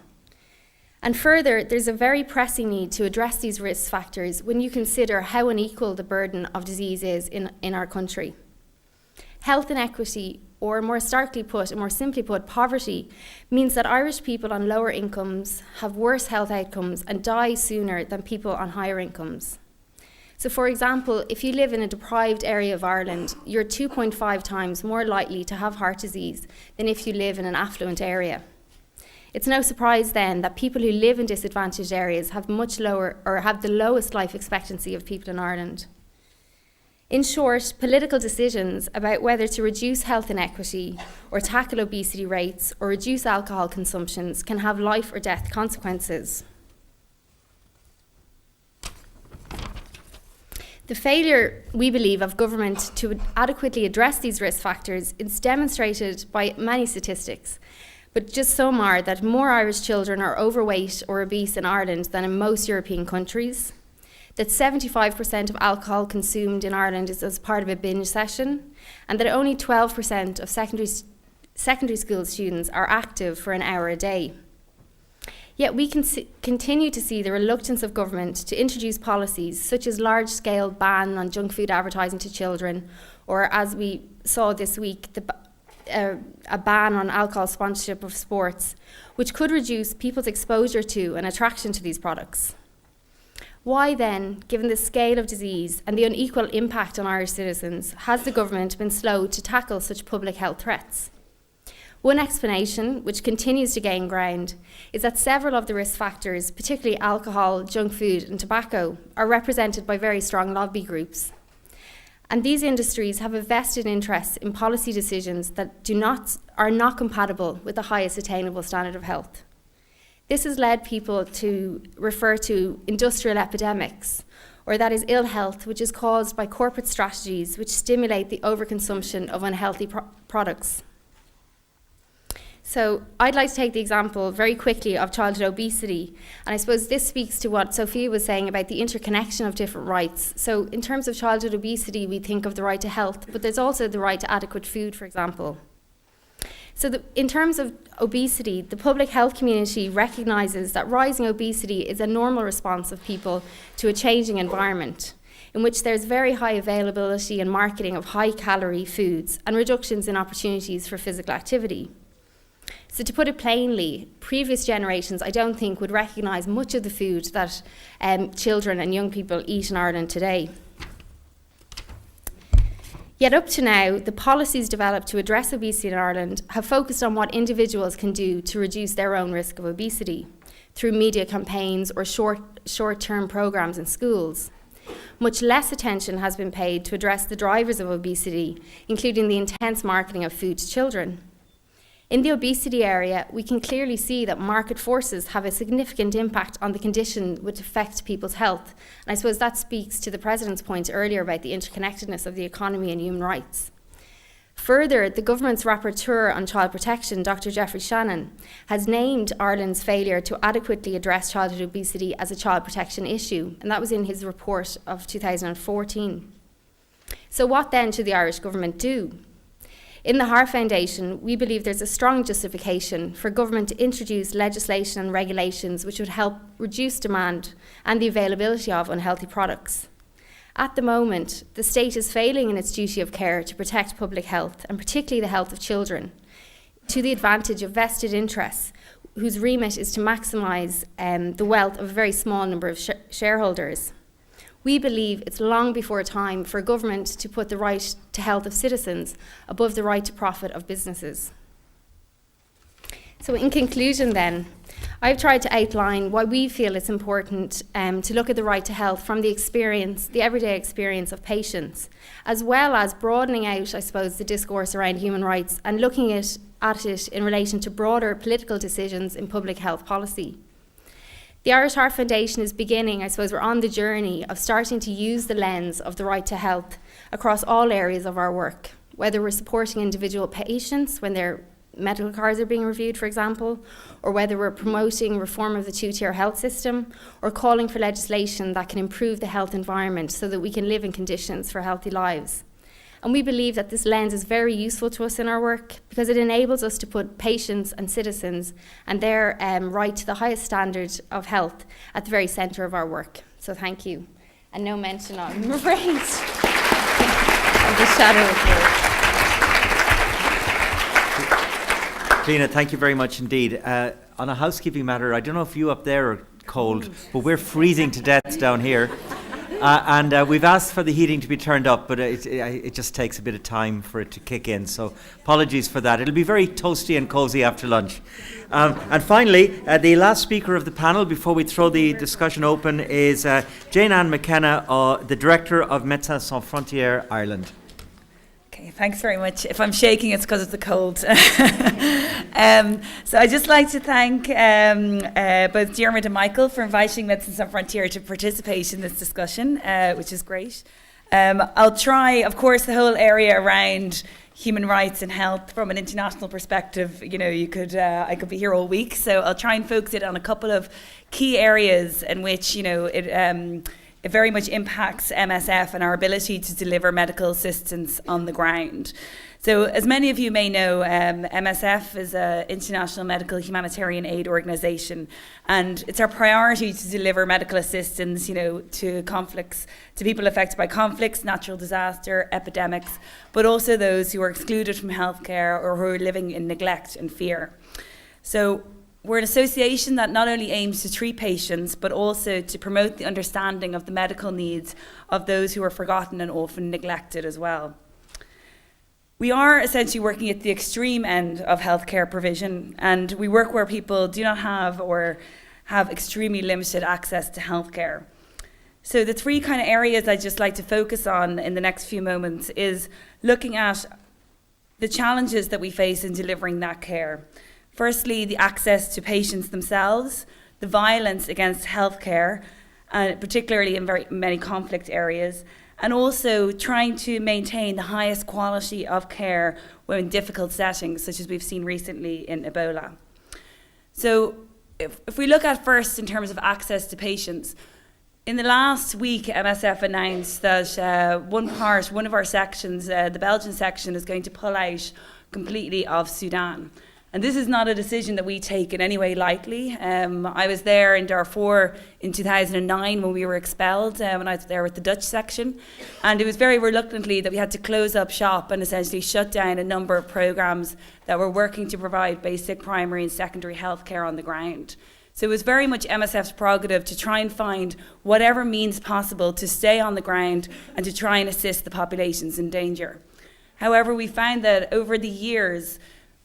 And further, there's a very pressing need to address these risk factors when you consider how unequal the burden of disease is in our country. Health inequity, or more starkly put, and more simply put, poverty, means that Irish people on lower incomes have worse health outcomes and die sooner than people on higher incomes. So for example, if you live in a deprived area of Ireland, you're 2.5 times more likely to have heart disease than if you live in an affluent area. It's no surprise then that people who live in disadvantaged areas have much lower, or have the lowest life expectancy of people in Ireland. In short, political decisions about whether to reduce health inequity or tackle obesity rates or reduce alcohol consumptions can have life or death consequences. The failure, we believe, of government to adequately address these risk factors is demonstrated by many statistics, but just some are that more Irish children are overweight or obese in Ireland than in most European countries, that 75% of alcohol consumed in Ireland is as part of a binge session, and that only 12% of secondary school students are active for an hour a day. Yet we can continue to see the reluctance of government to introduce policies such as large-scale ban on junk food advertising to children, or as we saw this week, a ban on alcohol sponsorship of sports, which could reduce people's exposure to and attraction to these products. Why then, given the scale of disease and the unequal impact on Irish citizens, has the government been slow to tackle such public health threats? One explanation, which continues to gain ground, is that several of the risk factors, particularly alcohol, junk food and tobacco, are represented by very strong lobby groups. And these industries have a vested interest in policy decisions that are not compatible with the highest attainable standard of health. This has led people to refer to industrial epidemics, or that is ill health, which is caused by corporate strategies which stimulate the overconsumption of unhealthy products. So I'd like to take the example very quickly of childhood obesity, and I suppose this speaks to what Sophia was saying about the interconnection of different rights. So in terms of childhood obesity, we think of the right to health, but there's also the right to adequate food, for example. So in terms of obesity, the public health community recognises that rising obesity is a normal response of people to a changing environment, in which there's very high availability and marketing of high-calorie foods and reductions in opportunities for physical activity. So to put it plainly, previous generations, I don't think, would recognise much of the food that children and young people eat in Ireland today. Yet up to now, the policies developed to address obesity in Ireland have focused on what individuals can do to reduce their own risk of obesity through media campaigns or short-term programmes in schools. Much less attention has been paid to address the drivers of obesity, including the intense marketing of food to children. In the obesity area, we can clearly see that market forces have a significant impact on the condition which affects people's health. And I suppose that speaks to the President's point earlier about the interconnectedness of the economy and human rights. Further, the government's rapporteur on child protection, Dr. Geoffrey Shannon, has named Ireland's failure to adequately address childhood obesity as a child protection issue, and that was in his report of 2014. So what then should the Irish government do? In the Heart Foundation, we believe there's a strong justification for government to introduce legislation and regulations which would help reduce demand and the availability of unhealthy products. At the moment, the state is failing in its duty of care to protect public health, and particularly the health of children, to the advantage of vested interests whose remit is to maximise the wealth of a very small number of shareholders. We believe it's long before time for government to put the right to health of citizens above the right to profit of businesses. So in conclusion then, I've tried to outline why we feel it's important to look at the right to health from the everyday experience of patients, as well as broadening out, I suppose, the discourse around human rights and looking at it in relation to broader political decisions in public health policy. The Irish Heart Foundation is beginning, I suppose, we're on the journey of starting to use the lens of the right to health across all areas of our work, whether we're supporting individual patients when their medical cards are being reviewed, for example, or whether we're promoting reform of the two-tier health system, or calling for legislation that can improve the health environment so that we can live in conditions for healthy lives. And we believe that this lens is very useful to us in our work because it enables us to put patients and citizens and their right to the highest standard of health at the very centre of our work. So thank you. And no mention, I'm afraid, of the shadow report. Cliona, thank you very much indeed. On a housekeeping matter, I don't know if you up there are cold, but we're freezing to death down here. And we've asked for the heating to be turned up, but it just takes a bit of time for it to kick in. So apologies for that. It'll be very toasty and cosy after lunch. And finally, the last speaker of the panel before we throw the discussion open is Jane Ann McKenna, the Director of Médecins Sans Frontières Ireland. Okay, thanks very much. If I'm shaking, it's because of the cold. So I'd just like to thank both Diarmuid and Michael for inviting Médecins Sans Frontières to participate in this discussion, which is great. I'll try, of course, the whole area around human rights and health from an international perspective. You know, I could be here all week, so I'll try and focus it on a couple of key areas in which, it very much impacts MSF and our ability to deliver medical assistance on the ground. So as many of you may know, MSF is an international medical humanitarian aid organisation, and it's our priority to deliver medical assistance, to people affected by conflicts, natural disaster, epidemics, but also those who are excluded from healthcare or who are living in neglect and fear. So we're an association that not only aims to treat patients, but also to promote the understanding of the medical needs of those who are forgotten and often neglected as well. We are essentially working at the extreme end of healthcare provision, and we work where people do not have or have extremely limited access to healthcare. So the three kind of areas I'd just like to focus on in the next few moments is looking at the challenges that we face in delivering that care. Firstly, the access to patients themselves, the violence against healthcare, particularly in very many conflict areas, and also trying to maintain the highest quality of care when in difficult settings, such as we've seen recently in Ebola. So if we look at first in terms of access to patients, in the last week, MSF announced that one of our sections, the Belgian section, is going to pull out completely of Sudan. And this is not a decision that we take in any way lightly. I was there in Darfur in 2009 when we were expelled, when I was there with the Dutch section. And it was very reluctantly that we had to close up shop and essentially shut down a number of programs that were working to provide basic primary and secondary health care on the ground. So it was very much MSF's prerogative to try and find whatever means possible to stay on the ground and to try and assist the populations in danger. However, we found that over the years,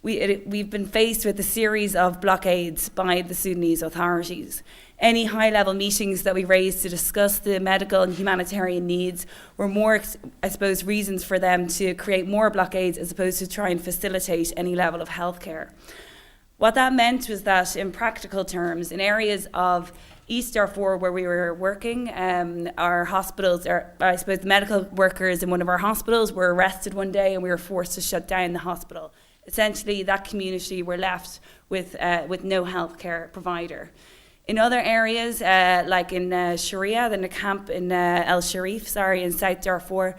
we've been faced with a series of blockades by the Sudanese authorities. Any high-level meetings that we raised to discuss the medical and humanitarian needs were more, reasons for them to create more blockades as opposed to try and facilitate any level of healthcare. What that meant was that, in practical terms, in areas of East Darfur where we were working, our hospitals, the medical workers in one of our hospitals were arrested one day and we were forced to shut down the hospital. Essentially, that community were left with no healthcare provider. In other areas, like in Sharia, the camp in El Sharif, in South Darfur,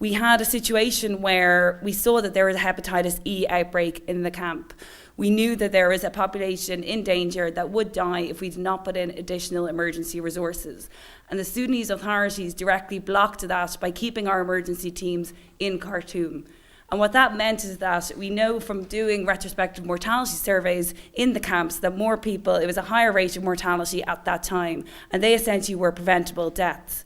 we had a situation where we saw that there was a hepatitis E outbreak in the camp. We knew that there was a population in danger that would die if we did not put in additional emergency resources. And the Sudanese authorities directly blocked that by keeping our emergency teams in Khartoum. And what that meant is that we know from doing retrospective mortality surveys in the camps that more people, it was a higher rate of mortality at that time, and they essentially were preventable deaths.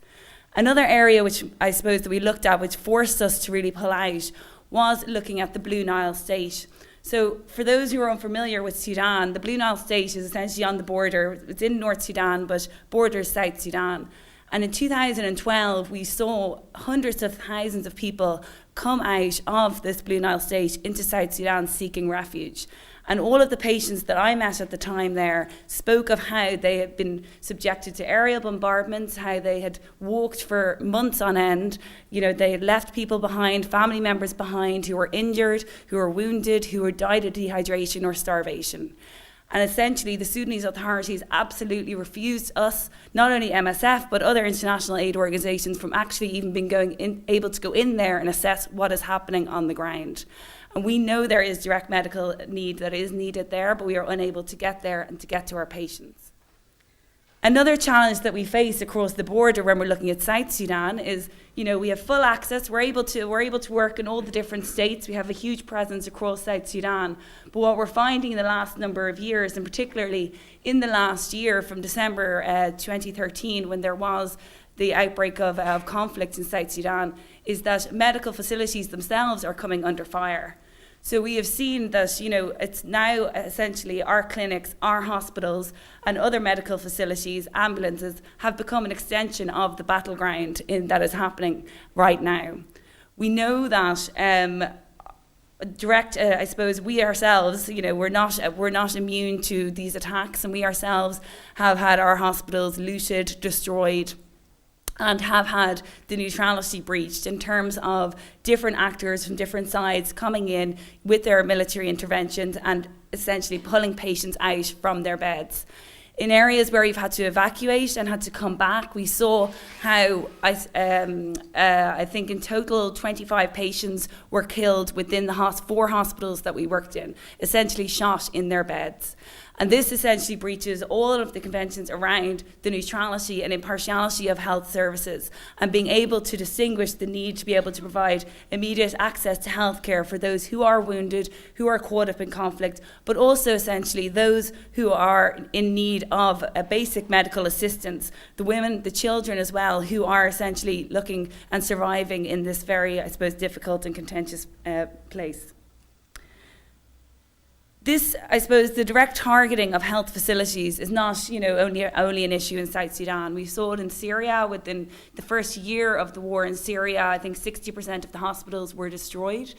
Another area which I suppose that we looked at, which forced us to really pull out, was looking at the Blue Nile state. So for those who are unfamiliar with Sudan, the Blue Nile state is essentially on the border. It's in North Sudan, but borders South Sudan. And in 2012, we saw hundreds of thousands of people come out of this Blue Nile state into South Sudan seeking refuge. And all of the patients that I met at the time there spoke of how they had been subjected to aerial bombardments, how they had walked for months on end. You know, they had left people behind, family members behind who were injured, who were wounded, who had died of dehydration or starvation. And essentially, the Sudanese authorities absolutely refused us, not only MSF, but other international aid organisations, from actually even being able to go in there and assess what is happening on the ground. And we know there is direct medical need that is needed there, but we are unable to get there and to get to our patients. Another challenge that we face across the border when we're looking at South Sudan is, you know, we have full access. We're able to work in all the different states. We have a huge presence across South Sudan. But what we're finding in the last number of years, and particularly in the last year from December 2013, when there was the outbreak of conflict in South Sudan, is that medical facilities themselves are coming under fire. So we have seen that, you know, it's now essentially our clinics, our hospitals and other medical facilities, ambulances, have become an extension of the battleground that is happening right now. We know that I suppose we ourselves, you know, we're not immune to these attacks, and we ourselves have had our hospitals looted, destroyed, and have had the neutrality breached in terms of different actors from different sides coming in with their military interventions and essentially pulling patients out from their beds. In areas where we've had to evacuate and had to come back, we saw how I think in total 25 patients were killed within the 4 hospitals that we worked in, essentially shot in their beds. And this essentially breaches all of the conventions around the neutrality and impartiality of health services, and being able to distinguish the need to be able to provide immediate access to healthcare for those who are wounded, who are caught up in conflict, but also essentially those who are in need of a basic medical assistance, the women, the children as well, who are essentially looking and surviving in this very, I suppose, difficult and contentious place. This, I suppose, the direct targeting of health facilities is not, you know, only an issue in South Sudan. We saw it in Syria within the first year of the war in Syria. I think 60% of the hospitals were destroyed.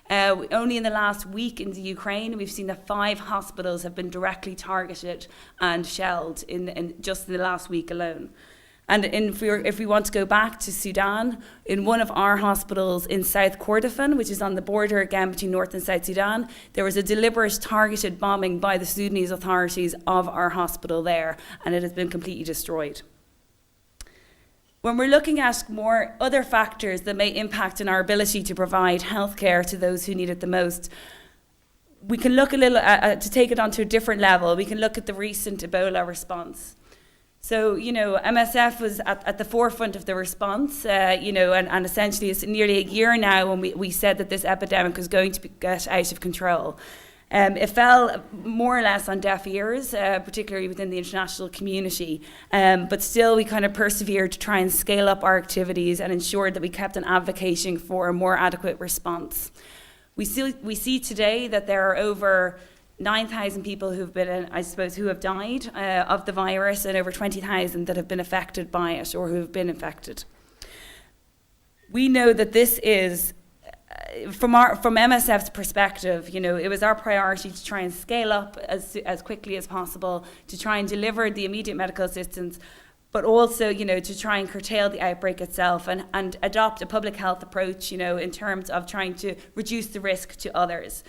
Only in the last week in the Ukraine, we've seen that 5 hospitals have been directly targeted and shelled in just in the last week alone. And if we want to go back to Sudan, in one of our hospitals in South Kordofan, which is on the border again between North and South Sudan, there was a deliberate targeted bombing by the Sudanese authorities of our hospital there, and it has been completely destroyed. When we're looking at more other factors that may impact on our ability to provide healthcare to those who need it the most, we can look a little to take it onto a different level. We can look at the recent Ebola response. So, you know, MSF was at the forefront of the response, you know, and essentially it's nearly a year now when we said that this epidemic was going to get out of control. It fell more or less on deaf ears, particularly within the international community, but still we kind of persevered to try and scale up our activities and ensured that we kept on advocating for a more adequate response. We see today that there are over 9,000 people who've been, who have died of the virus, and over 20,000 that have been affected by it or who have been infected. We know that this is, from MSF's perspective, you know, it was our priority to try and scale up as quickly as possible, to try and deliver the immediate medical assistance, but also, you know, to try and curtail the outbreak itself and adopt a public health approach, you know, in terms of trying to reduce the risk to others.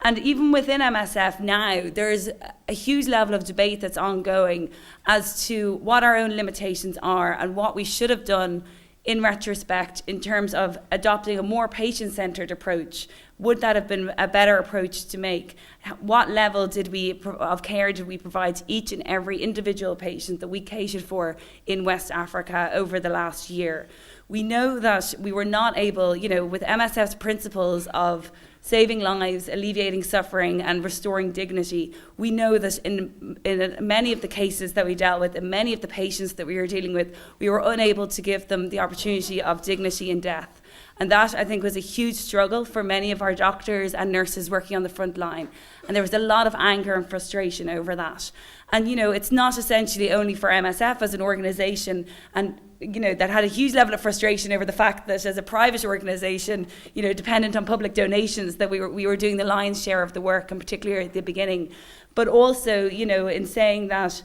And even within MSF now, there's a huge level of debate that's ongoing as to what our own limitations are and what we should have done in retrospect, in terms of adopting a more patient-centred approach, would that have been a better approach to make? What level of care did we provide to each and every individual patient that we catered for in West Africa over the last year? We know that we were not able, with MSF's principles of saving lives, alleviating suffering, and restoring dignity, we know that in many of the cases that we dealt with, and many of the patients that we were dealing with, we were unable to give them the opportunity of dignity in death. And that, I think, was a huge struggle for many of our doctors and nurses working on the front line. And there was a lot of anger and frustration over that. And, it's not essentially only for MSF as an organisation, and that had a huge level of frustration over the fact that as a private organisation, dependent on public donations, that we were doing the lion's share of the work, and particularly at the beginning. But also, in saying that,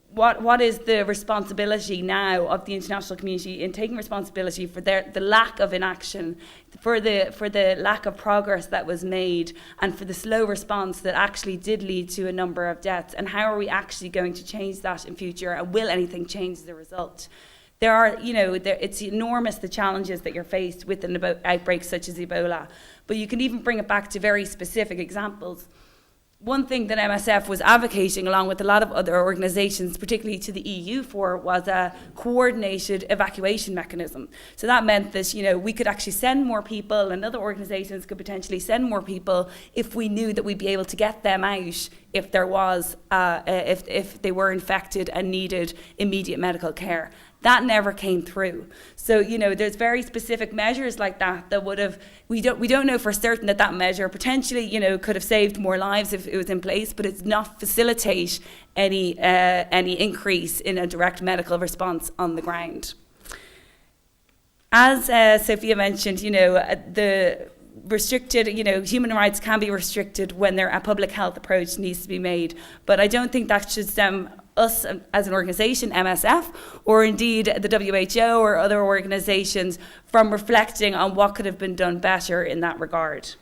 what is the responsibility now of the international community in taking responsibility for the lack of inaction, for the lack of progress that was made, and for the slow response that actually did lead to a number of deaths? And how are we actually going to change that in future? And will anything change as a result? There are, it's enormous, the challenges that you're faced with an outbreak such as Ebola. But you can even bring it back to very specific examples. One thing that MSF was advocating, along with a lot of other organisations, particularly to the EU, for was a coordinated evacuation mechanism. So that meant that we could actually send more people, and other organisations could potentially send more people if we knew that we'd be able to get them out if there was if they were infected and needed immediate medical care. That never came through. So, there's very specific measures like that would have, we don't know for certain that measure potentially, could have saved more lives if it was in place, but it's not facilitate any increase in a direct medical response on the ground. As Sophia mentioned, the restricted, human rights can be restricted when a public health approach needs to be made. But I don't think that should stem us as an organisation, MSF, or indeed the WHO or other organisations from reflecting on what could have been done better in that regard.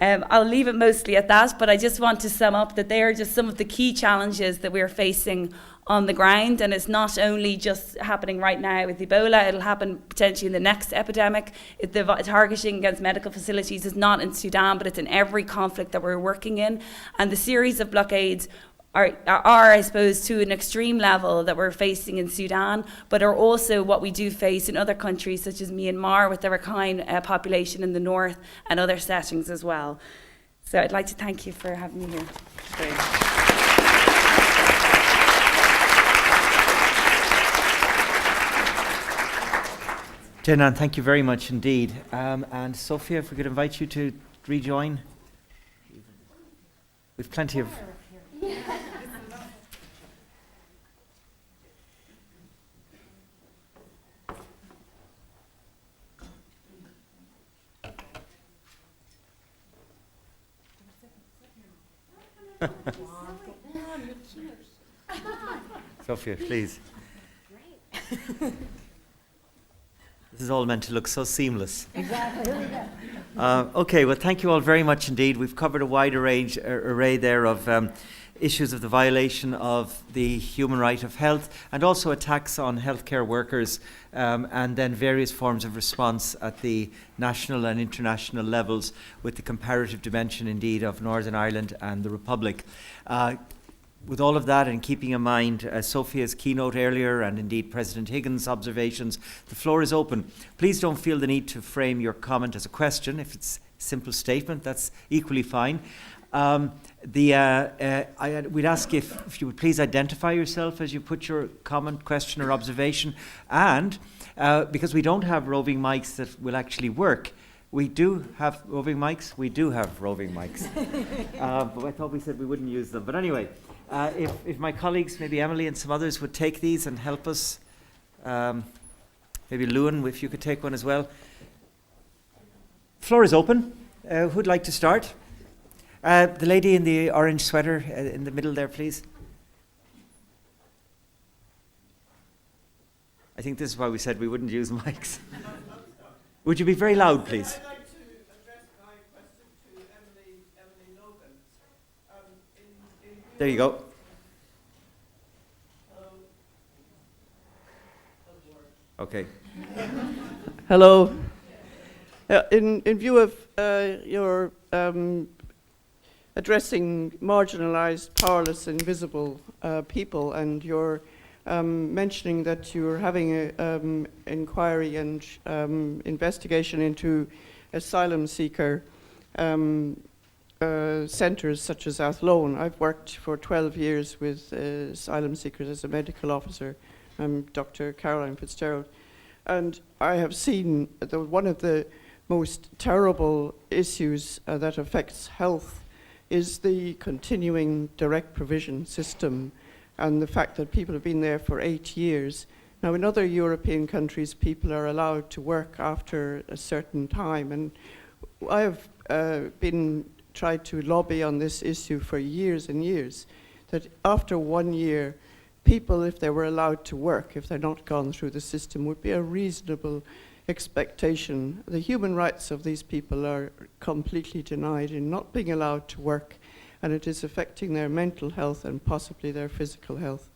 I'll leave it mostly at that, but I just want to sum up that they are just some of the key challenges that we're facing on the ground, and it's not only just happening right now with Ebola, it'll happen potentially in the next epidemic. The targeting against medical facilities is not in Sudan, but it's in every conflict that we're working in, and the series of blockades are, I suppose, to an extreme level that we're facing in Sudan, but are also what we do face in other countries such as Myanmar with the Rakhine population in the north and other settings as well. So I'd like to thank you for having me here today. Jenan, thank you very much indeed. And Sophia, if we could invite you to rejoin. We've plenty of... Sophia, please. This is all meant to look so seamless. Exactly. Here we go. Okay, well, thank you all very much indeed. We've covered a wide array there of issues of the violation of the human right of health, and also attacks on healthcare workers, and then various forms of response at the national and international levels, with the comparative dimension indeed of Northern Ireland and the Republic. With all of that, and keeping in mind Sophia's keynote earlier, and indeed President Higgins' observations, the floor is open. Please don't feel the need to frame your comment as a question. If it's a simple statement, that's equally fine. We'd ask if you would please identify yourself as you put your comment, question or observation, and because we don't have roving mics that will actually work. We do have roving mics. We do have roving mics. But I thought we said we wouldn't use them. But anyway, if my colleagues, maybe Emily and some others, would take these and help us, maybe Lewin, if you could take one as well. Floor is open. Who'd like to start? The lady in the orange sweater in the middle there, please. I think this is why we said we wouldn't use mics. Would you be very loud, please? I'd like to address my question to Emily Logan. There you go. Okay. Hello. In view of your addressing marginalized, powerless, invisible people, and your mentioning that you're having an inquiry and investigation into asylum seeker centres such as Athlone. I've worked for 12 years with asylum seekers as a medical officer. I'm Dr. Caroline Fitzgerald. And I have seen one of the most terrible issues that affects health is the continuing direct provision system and the fact that people have been there for 8 years. Now, in other European countries, people are allowed to work after a certain time, and I have tried to lobby on this issue for years and years, that after 1 year, people, if they were allowed to work, if they're not gone through the system, would be a reasonable expectation. The human rights of these people are completely denied in not being allowed to work, and it is affecting their mental health and possibly their physical health.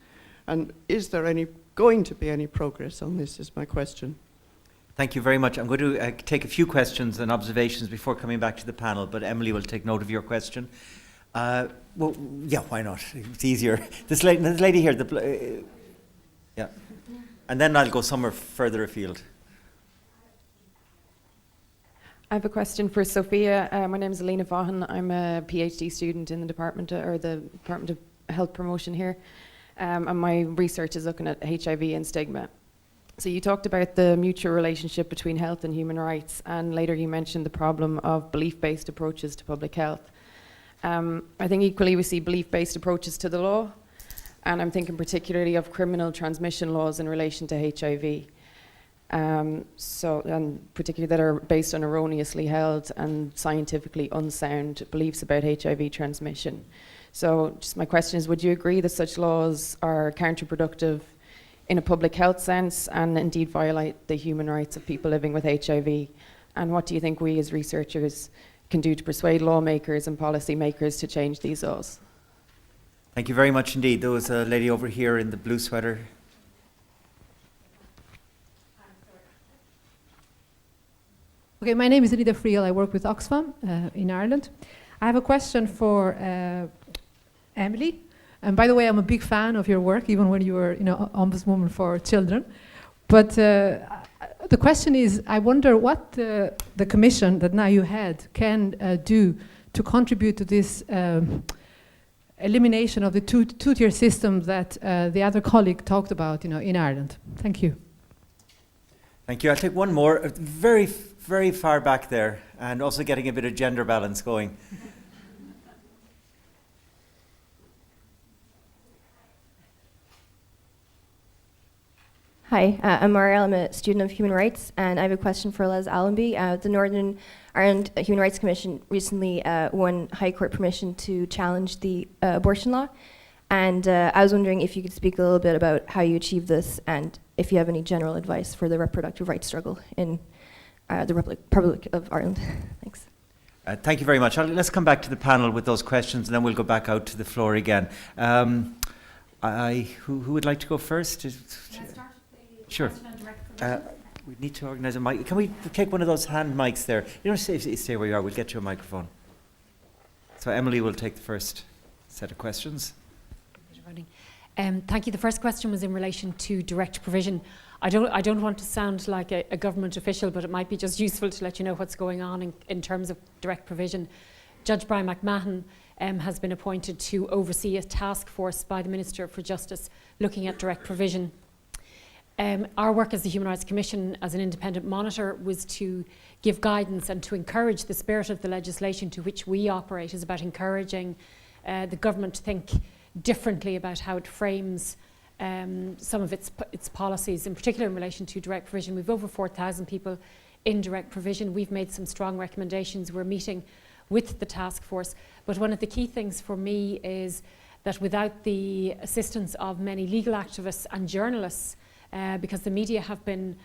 And is there going to be any progress on this, is my question. Thank you very much. I'm going to take a few questions and observations before coming back to the panel, but Emily will take note of your question. Well, yeah, why not? It's easier. This lady here, yeah. And then I'll go somewhere further afield. I have a question for Sophia. My name is Elena Vaughan. I'm a PhD student in the Department of Health Promotion here. And my research is looking at HIV and stigma. So you talked about the mutual relationship between health and human rights, and later you mentioned the problem of belief-based approaches to public health. I think equally we see belief-based approaches to the law, and I'm thinking particularly of criminal transmission laws in relation to HIV. And particularly that are based on erroneously held and scientifically unsound beliefs about HIV transmission. So just my question is, would you agree that such laws are counterproductive in a public health sense and indeed violate the human rights of people living with HIV? And what do you think we as researchers can do to persuade lawmakers and policymakers to change these laws? Thank you very much indeed. There was a lady over here in the blue sweater. Okay, my name is Anita Friel. I work with Oxfam in Ireland. I have a question for Emily. And by the way, I'm a big fan of your work, even when you were, ombudswoman for children. But the question is, I wonder what the commission that now you had can do to contribute to this elimination of the two-tier system that the other colleague talked about, in Ireland. Thank you. Thank you. I'll take one more, very, very far back there, and also getting a bit of gender balance going. Hi, I'm Marielle. I'm a student of human rights, and I have a question for Les Allenby. The Northern Ireland Human Rights Commission recently won High Court permission to challenge the abortion law, and I was wondering if you could speak a little bit about how you achieved this, and if you have any general advice for the reproductive rights struggle in the Republic of Ireland. Thanks. Thank you very much. Let's come back to the panel with those questions, and then we'll go back out to the floor again. Who would like to go first? Sure. We need to organise a mic. Can we take one of those hand mics there? You don't stay where you are. We'll get you a microphone. So Emily will take the first set of questions. Thank you. The first question was in relation to direct provision. I don't want to sound like a government official, but it might be just useful to let you know what's going on in terms of direct provision. Judge Brian McMahon has been appointed to oversee a task force by the Minister for Justice looking at direct provision. Our work as the Human Rights Commission, as an independent monitor, was to give guidance and to encourage the spirit of the legislation to which we operate is about encouraging the government to think differently about how it frames some of its policies, in particular in relation to direct provision. We've over 4,000 people in direct provision. We've made some strong recommendations. We're meeting with the task force. But one of the key things for me is that without the assistance of many legal activists and journalists, because the media have been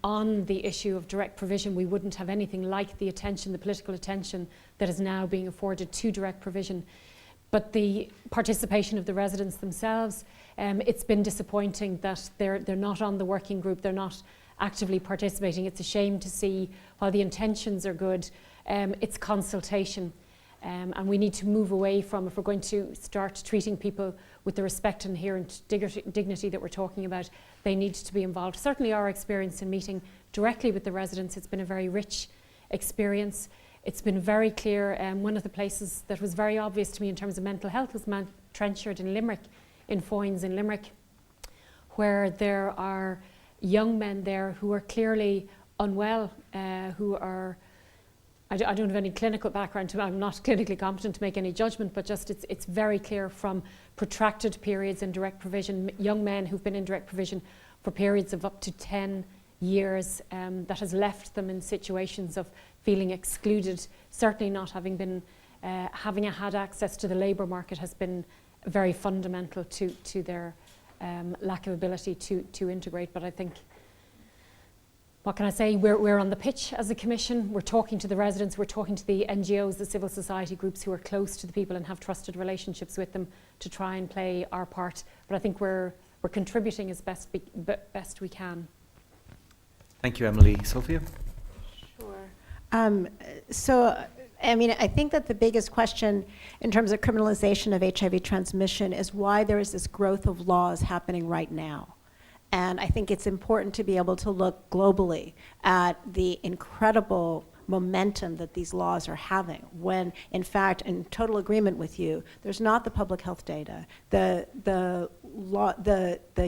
on the issue of direct provision, we wouldn't have anything like the attention, the political attention that is now being afforded to direct provision. But the participation of the residents themselves, it's been disappointing that they're not on the working group, they're not actively participating. It's a shame to see, while the intentions are good, it's consultation. And we need to move away from, if we're going to start treating people with the respect and inherent dignity that we're talking about, they need to be involved. Certainly our experience in meeting directly with the residents, it's been a very rich experience. It's been very clear. One of the places that was very obvious to me in terms of mental health was Mount Trenchard in Limerick, in Foynes in Limerick, where there are young men there who are clearly unwell, who are, I don't have any clinical background, I'm not clinically competent to make any judgment, but just it's very clear from protracted periods in direct provision, young men who've been in direct provision for periods of up to 10 years, that has left them in situations of feeling excluded, certainly not having been, having had access to the labour market has been very fundamental to their lack of ability to integrate. But I think, what can I say, we're on the pitch as a commission, we're talking to the residents, we're talking to the NGOs, the civil society groups who are close to the people and have trusted relationships with them to try and play our part. But I think we're contributing as best we can. Thank you, Emily. Sophia? Sure. So, I mean, I think that the biggest question in terms of criminalization of HIV transmission is why there is this growth of laws happening right now. And I think it's important to be able to look globally at the incredible momentum that these laws are having, when in fact, in total agreement with you, there's not the public health data. The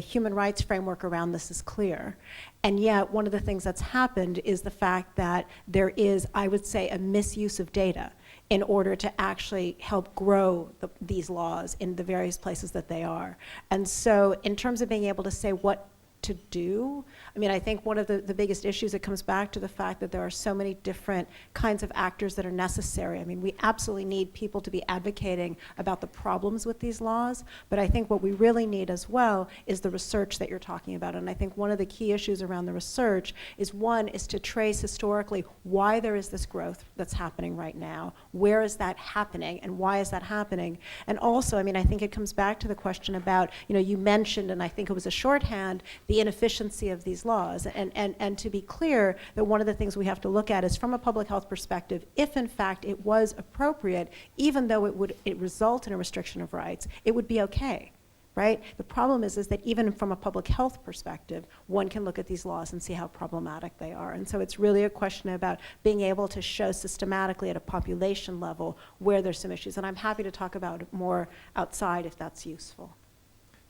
human rights framework around this is clear. And yet one of the things that's happened is the fact that there is, I would say, a misuse of data in order to actually help grow these laws in the various places that they are. And so in terms of being able to say what to do, I mean, I think one of the biggest issues, it comes back to the fact that there are so many different kinds of actors that are necessary. I mean, we absolutely need people to be advocating about the problems with these laws, but I think what we really need as well is the research that you're talking about. And I think one of the key issues around the research is, one, is to trace historically why there is this growth that's happening right now, where is that happening, and why is that happening? And also, I mean, I think it comes back to the question about, you know, you mentioned, and I think it was a shorthand, the inefficiency of these laws. And to be clear, that one of the things we have to look at is, from a public health perspective, if in fact it was appropriate, even though it result in a restriction of rights, it would be okay, right? The problem is that even from a public health perspective, one can look at these laws and see how problematic they are. And so it's really a question about being able to show systematically at a population level where there's some issues. And I'm happy to talk about it more outside if that's useful.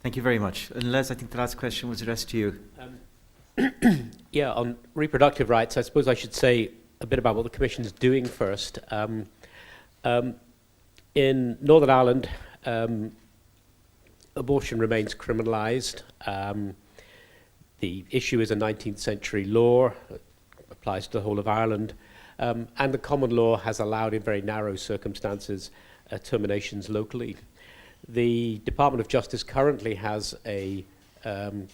Thank you very much. And Les, I think the last question was addressed to you. Yeah, on reproductive rights, I suppose I should say a bit about what the Commission is doing first. In Northern Ireland, abortion remains criminalised. The issue is a 19th century law, applies to the whole of Ireland, and the common law has allowed, in very narrow circumstances, terminations locally. The Department of Justice currently has a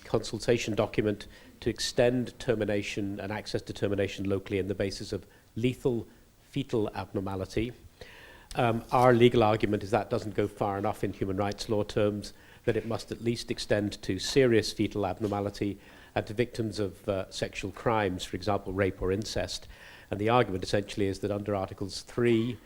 consultation document to extend termination and access to termination locally on the basis of lethal fetal abnormality. Our legal argument is that doesn't go far enough in human rights law terms, that it must at least extend to serious fetal abnormality and to victims of sexual crimes, for example, rape or incest. And the argument essentially is that under Articles 3,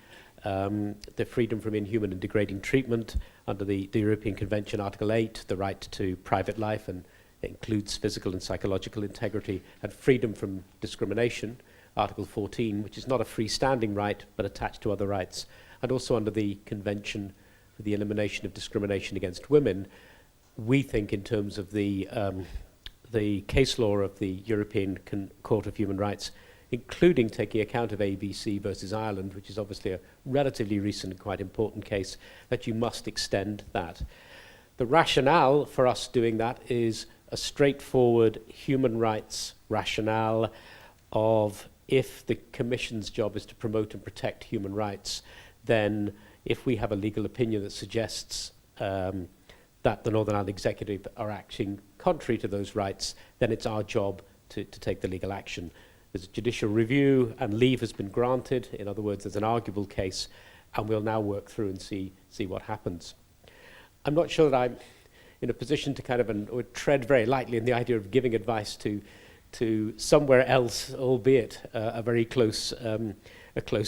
the freedom from inhuman and degrading treatment, under the European Convention, Article 8, the right to private life, and it includes physical and psychological integrity, and freedom from discrimination, Article 14, which is not a freestanding right, but attached to other rights, and also under the Convention for the Elimination of Discrimination Against Women. We think, in terms of the case law of the European Court of Human Rights, including taking account of ABC versus Ireland, which is obviously a relatively recent and quite important case, that you must extend that. The rationale for us doing that is a straightforward human rights rationale of, if the Commission's job is to promote and protect human rights, then if we have a legal opinion that suggests that the Northern Ireland Executive are acting contrary to those rights, then it's our job to take the legal action. There's a judicial review and leave has been granted. In other words, there's an arguable case and we'll now work through and see what happens. I'm not sure that I'm in a position to kind of or tread very lightly in the idea of giving advice to somewhere else, albeit a very close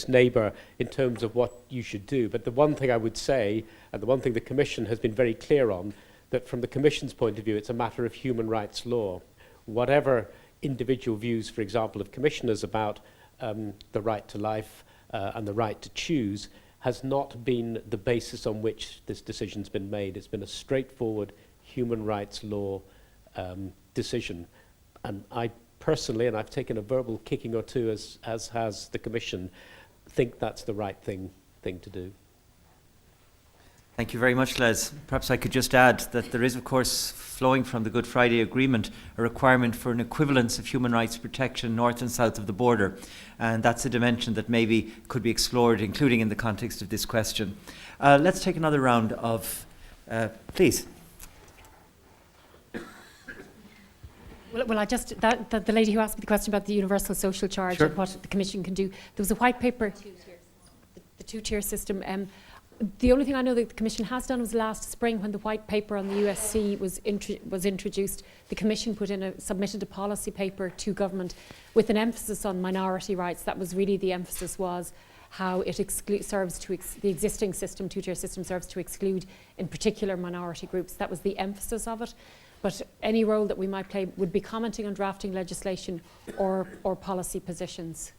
neighbour, in terms of what you should do. But the one thing I would say, and the one thing the Commission has been very clear on, that from the Commission's point of view, it's a matter of human rights law. Whatever individual views, for example, of commissioners about the right to life and the right to choose, has not been the basis on which this decision's been made. It's been a straightforward human rights law decision. And I personally, and I've taken a verbal kicking or two, as has the Commission, think that's the right thing to do. Thank you very much, Les. Perhaps I could just add that there is, of course, flowing from the Good Friday Agreement, a requirement for an equivalence of human rights protection north and south of the border. And that's a dimension that maybe could be explored, including in the context of this question. Let's take another round of, please. Well, I just, the lady who asked me the question about the universal social charge and what the Commission can do, there was a white paper, the two-tier system. The only thing I know that the Commission has done was last spring, when the white paper on the USC was introduced, the Commission submitted a policy paper to government with an emphasis on minority rights. That was really the emphasis, was how it the existing system, two-tier system, serves to exclude in particular minority groups. That was the emphasis of it. But any role that we might play would be commenting on drafting legislation or policy positions.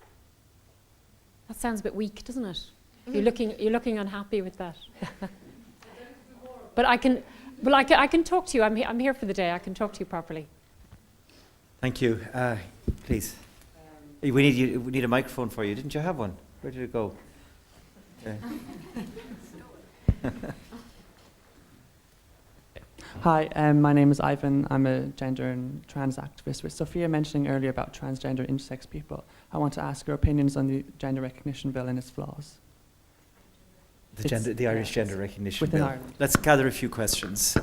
That sounds a bit weak, doesn't it? Mm-hmm. You're looking unhappy with that. But I can talk to you. I'm here for the day. I can talk to you properly. Thank you. Please. We need a microphone for you. Didn't you have one? Where did it go? Hi, my name is Ivan. I'm a gender and trans activist. With Sophia mentioning earlier about transgender intersex people, I want to ask your opinions on the gender recognition bill and its flaws. The Irish Gender Recognition Bill. Ireland. Let's gather a few questions.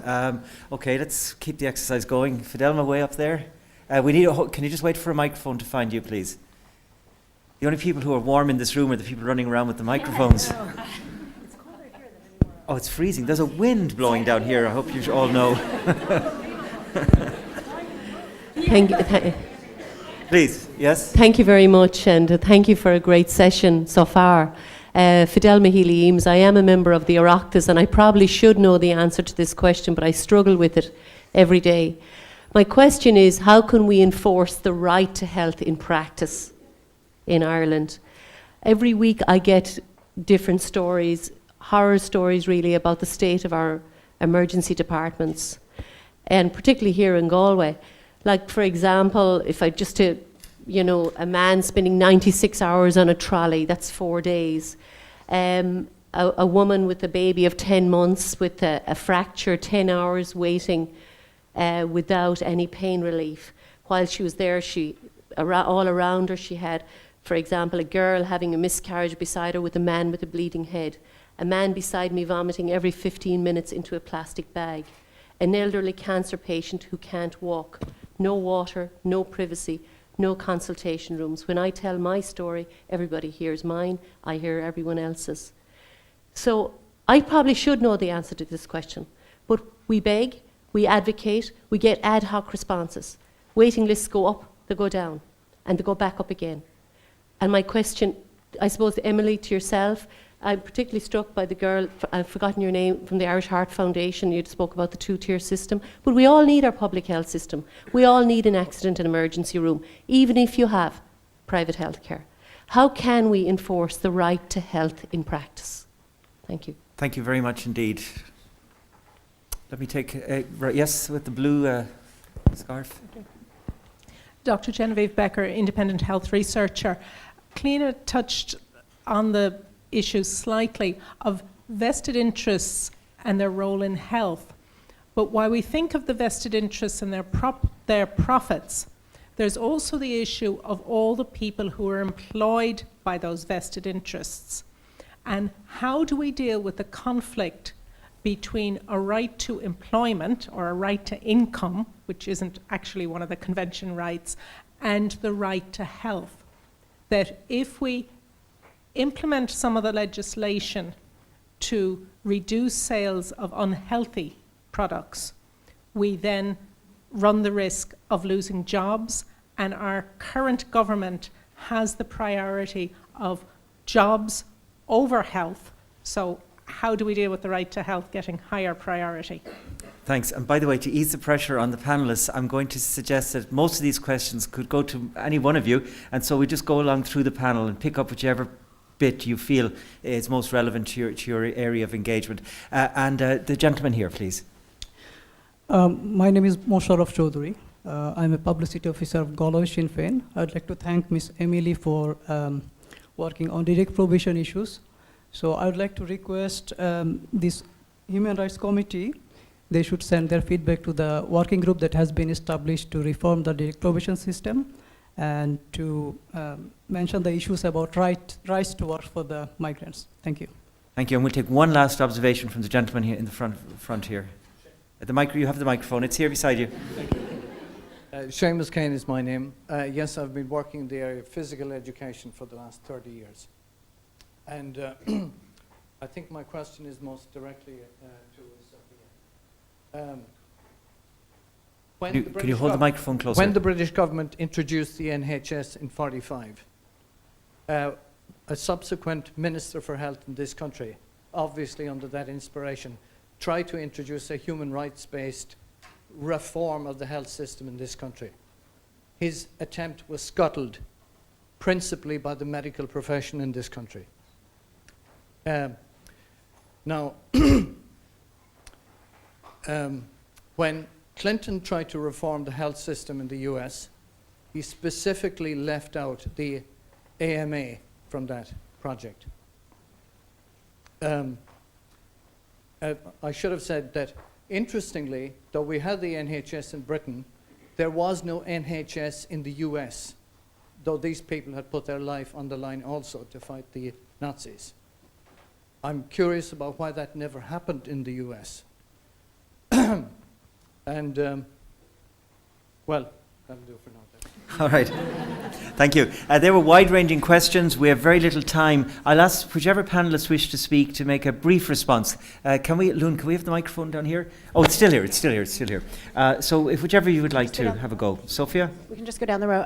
Okay, let's keep the exercise going. Fidelma, way up there. Can you just wait for a microphone to find you, please? The only people who are warm in this room are the people running around with the microphones. Oh, it's freezing. There's a wind blowing down here. I hope you all know. Please, yes? Thank you very much, and thank you for a great session so far. Fidelma Healy-Eames, I am a member of the Oireachtas, and I probably should know the answer to this question, but I struggle with it every day. My question is, how can we enforce the right to health in practice in Ireland? Every week I get different stories, horror stories really, about the state of our emergency departments, and particularly here in Galway. Like, for example, if I just to, a man spending 96 hours on a trolley, that's 4 days. A woman with a baby of 10 months with a fracture, 10 hours waiting without any pain relief. While she was there, all around her, she had, for example, a girl having a miscarriage beside her with a man with a bleeding head. A man beside me vomiting every 15 minutes into a plastic bag. An elderly cancer patient who can't walk. No water, no privacy, no consultation rooms. When I tell my story, everybody hears mine, I hear everyone else's. So I probably should know the answer to this question, but we beg, we advocate, we get ad hoc responses. Waiting lists go up, they go down, and they go back up again. And my question, I suppose, Emily, to yourself, I'm particularly struck by the girl, I've forgotten your name, from the Irish Heart Foundation. You spoke about the two-tier system. But we all need our public health system. We all need an accident and emergency room, even if you have private health care. How can we enforce the right to health in practice? Thank you. Thank you very much indeed. Let me take, yes, with the blue scarf. Okay. Dr. Genevieve Becker, independent health researcher. Cliona touched on the issue slightly of vested interests and their role in health. But while we think of the vested interests and their profits, there's also the issue of all the people who are employed by those vested interests. And how do we deal with the conflict between a right to employment or a right to income, which isn't actually one of the convention rights, and the right to health? That if we implement some of the legislation to reduce sales of unhealthy products, we then run the risk of losing jobs, and our current government has the priority of jobs over health. So how do we deal with the right to health getting higher priority? Thanks. And by the way, to ease the pressure on the panellists, I'm going to suggest that most of these questions could go to any one of you, and so we just go along through the panel and pick up whichever bit you feel is most relevant to your area of engagement. The gentleman here, please. My name is Mosharraf Chaudhary. I'm a publicity officer of Galway Sinn Féin. I'd like to thank Ms. Emily for working on direct provision issues. So I'd like to request this Human Rights Committee, they should send their feedback to the working group that has been established to reform the direct provision system, and to mention the issues about rights to work for the migrants. Thank you. Thank you. And we'll take one last observation from the gentleman here in the front here. You have the microphone. It's here beside you. Thank you. Seamus Kane is my name. Yes, I've been working in the area of physical education for the last 30 years. And I think my question is most directly to Sophia. Can you hold the microphone closer? When the British government introduced the NHS in 1945, a subsequent Minister for Health in this country, obviously under that inspiration, tried to introduce a human rights-based reform of the health system in this country. His attempt was scuttled principally by the medical profession in this country. Now, when Clinton tried to reform the health system in the US, he specifically left out the AMA from that project. I should have said that, interestingly, though we had the NHS in Britain, there was no NHS in the US, though these people had put their life on the line also to fight the Nazis. I'm curious about why that never happened in the US. And, well, that'll do for now. All right. Thank you. There were wide-ranging questions. We have very little time. I'll ask whichever panelists wish to speak to make a brief response. Loon, can we have the microphone down here? Oh, it's still here. So if whichever you would like to have a go. Sophia? We can just go down the row.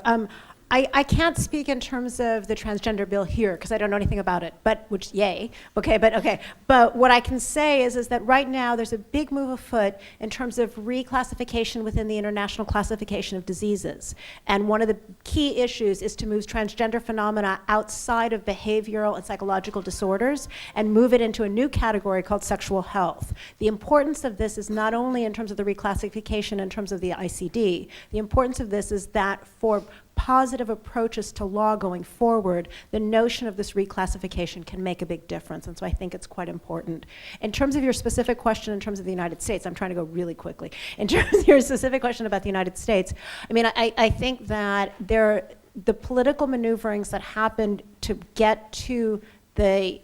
I can't speak in terms of the transgender bill here because I don't know anything about it, but yay. But what I can say is that right now there's a big move afoot in terms of reclassification within the International Classification of Diseases. And one of the key issues is to move transgender phenomena outside of behavioral and psychological disorders and move it into a new category called sexual health. The importance of this is not only in terms of the reclassification in terms of the ICD, the importance of this is that for positive approaches to law going forward, the notion of this reclassification can make a big difference, and so I think it's quite important. In terms of your specific question in terms of the United States, I'm trying to go really quickly. In terms of your specific question about the United States, I mean, I think that the political maneuverings that happened to get to the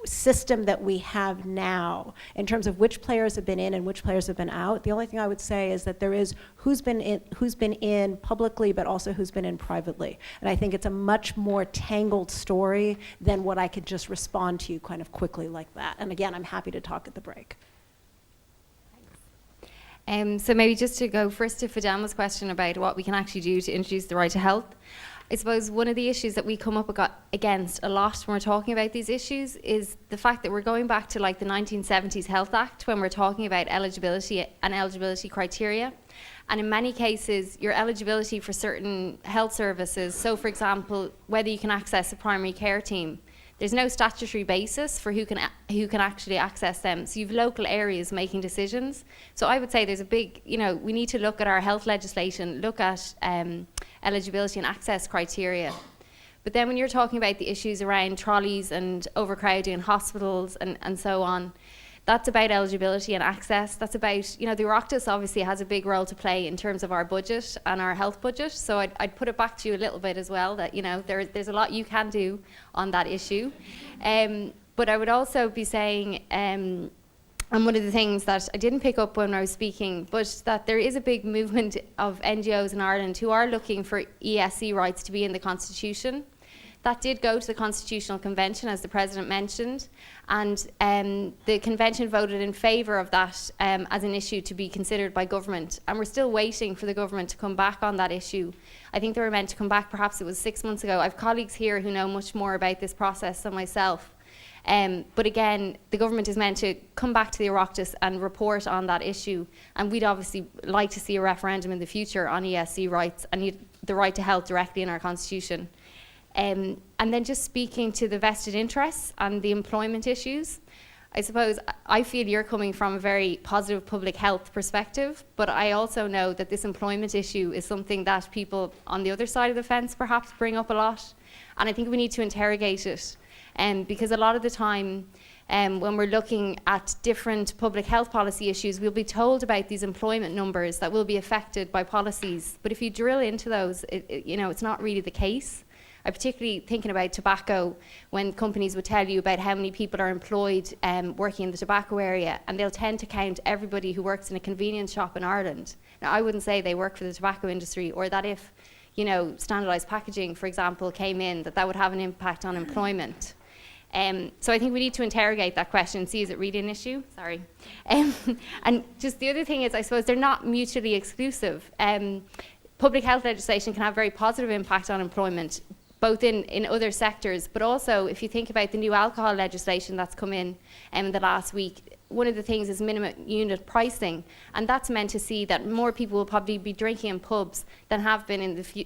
system that we have now in terms of which players have been in and which players have been out, the only thing I would say is that there is who's been in publicly but also who's been in privately. And I think it's a much more tangled story than what I could just respond to you kind of quickly like that. And again, I'm happy to talk at the break. So maybe just to go first to Fidelma's question about what we can actually do to introduce the right to health. I suppose one of the issues that we come up against a lot when we're talking about these issues is the fact that we're going back to like the 1970s Health Act when we're talking about eligibility and eligibility criteria. And in many cases, your eligibility for certain health services, so for example, whether you can access a primary care team, there's no statutory basis for who can actually access them. So you've local areas making decisions. So I would say there's a big, we need to look at our health legislation, look at eligibility and access criteria. But then when you're talking about the issues around trolleys and overcrowding in hospitals and so on, that's about eligibility and access. That's about, the Oireachtas obviously has a big role to play in terms of our budget and our health budget. So I'd put it back to you a little bit as well that, there's a lot you can do on that issue. But I would also be saying, and one of the things that I didn't pick up when I was speaking, but that there is a big movement of NGOs in Ireland who are looking for ESC rights to be in the Constitution. That did go to the Constitutional Convention, as the President mentioned, and the Convention voted in favour of that as an issue to be considered by government. And we're still waiting for the government to come back on that issue. I think they were meant to come back, perhaps it was 6 months ago. I have colleagues here who know much more about this process than myself. But again, the government is meant to come back to the Oireachtas and report on that issue. And we'd obviously like to see a referendum in the future on ESC rights and the right to health directly in our constitution. And then just speaking to the vested interests and the employment issues, I suppose I feel you're coming from a very positive public health perspective, but I also know that this employment issue is something that people on the other side of the fence perhaps bring up a lot. And I think we need to interrogate it. Because a lot of the time, when we're looking at different public health policy issues, we'll be told about these employment numbers that will be affected by policies. But if you drill into those, it's not really the case. I'm particularly thinking about tobacco, when companies would tell you about how many people are employed working in the tobacco area, and they'll tend to count everybody who works in a convenience shop in Ireland. Now, I wouldn't say they work for the tobacco industry, or that if, standardised packaging, for example, came in, that would have an impact on employment. So I think we need to interrogate that question and see, is it really an issue? Sorry. And just the other thing is, I suppose they're not mutually exclusive. Public health legislation can have very positive impact on employment, both in other sectors, but also if you think about the new alcohol legislation that's come in the last week, one of the things is minimum unit pricing, and that's meant to see that more people will probably be drinking in pubs than have been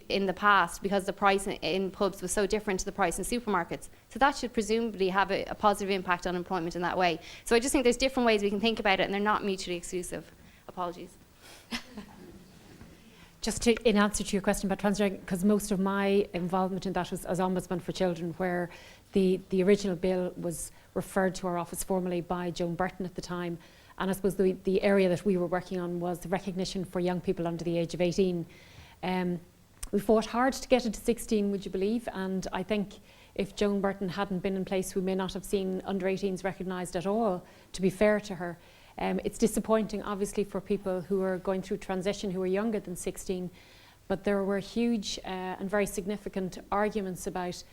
in the past, because the price in pubs was so different to the price in supermarkets. So that should presumably have a positive impact on employment in that way. So I just think there's different ways we can think about it, and they're not mutually exclusive. Apologies. Just in answer to your question about transgender, because most of my involvement in that was as Ombudsman for Children, where the original bill was referred to our office formally by Joan Burton at the time. And I suppose the area that we were working on was the recognition for young people under the age of 18. We fought hard to get it to 16, would you believe? And I think if Joan Burton hadn't been in place, we may not have seen under 18s recognised at all, to be fair to her. It's disappointing, obviously, for people who are going through transition who are younger than 16, but there were huge and very significant arguments about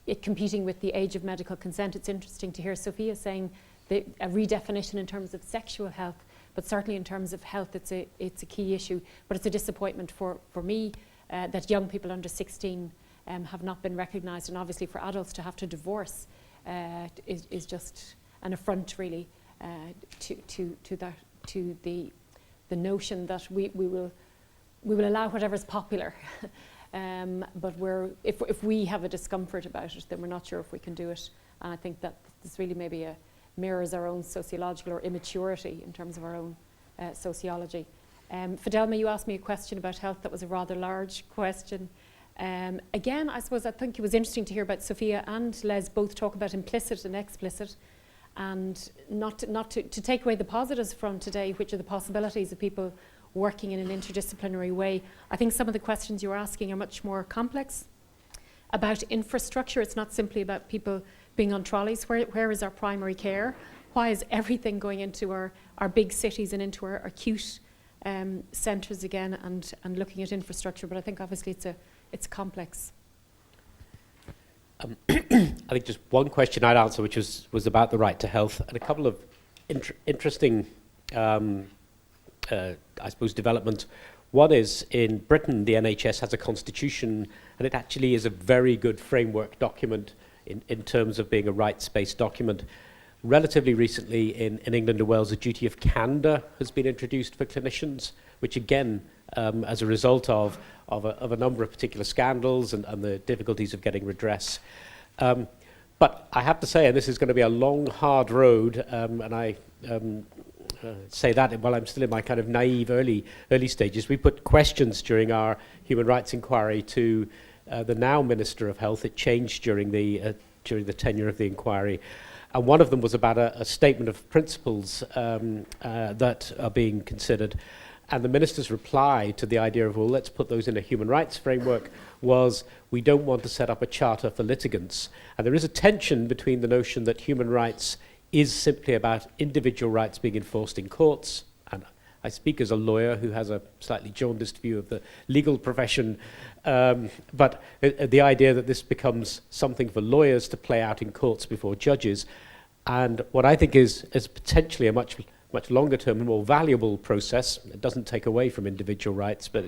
it competing with the age of medical consent. It's interesting to hear Sophia saying a redefinition in terms of sexual health, but certainly in terms of health, it's a key issue. But it's a disappointment for me that young people under 16 have not been recognised, and obviously for adults to have to divorce is just an affront, really. To the notion that we will allow whatever's popular, but if we have a discomfort about it, then we're not sure if we can do it. And I think that this really maybe mirrors our own sociological or immaturity in terms of our own sociology. Fidelma, you asked me a question about health that was a rather large question. Again, I suppose I think it was interesting to hear about Sophia and Les both talk about implicit and explicit. And not to take away the positives from today, which are the possibilities of people working in an interdisciplinary way. I think some of the questions you're asking are much more complex. About infrastructure, it's not simply about people being on trolleys. Where is our primary care? Why is everything going into our big cities and into our acute centres again, and looking at infrastructure? But I think obviously it's complex. I think just one question I'd answer, which was about the right to health, and a couple of interesting, I suppose, developments. One is, in Britain, the NHS has a constitution, and it actually is a very good framework document in terms of being a rights-based document. Relatively recently, in England and Wales, a duty of candour has been introduced for clinicians, which again, as a result of a number of particular scandals and the difficulties of getting redress. But I have to say, and this is going to be a long, hard road, and I say that while I'm still in my kind of naive early stages. We put questions during our human rights inquiry to the now Minister of Health. It changed during the tenure of the inquiry. And one of them was about a statement of principles that are being considered. And the minister's reply to the idea of, well, let's put those in a human rights framework, was, we don't want to set up a charter for litigants. And there is a tension between the notion that human rights is simply about individual rights being enforced in courts, and I speak as a lawyer who has a slightly jaundiced view of the legal profession, but the idea that this becomes something for lawyers to play out in courts before judges, and what I think is potentially a much longer term and more valuable process. It doesn't take away from individual rights, but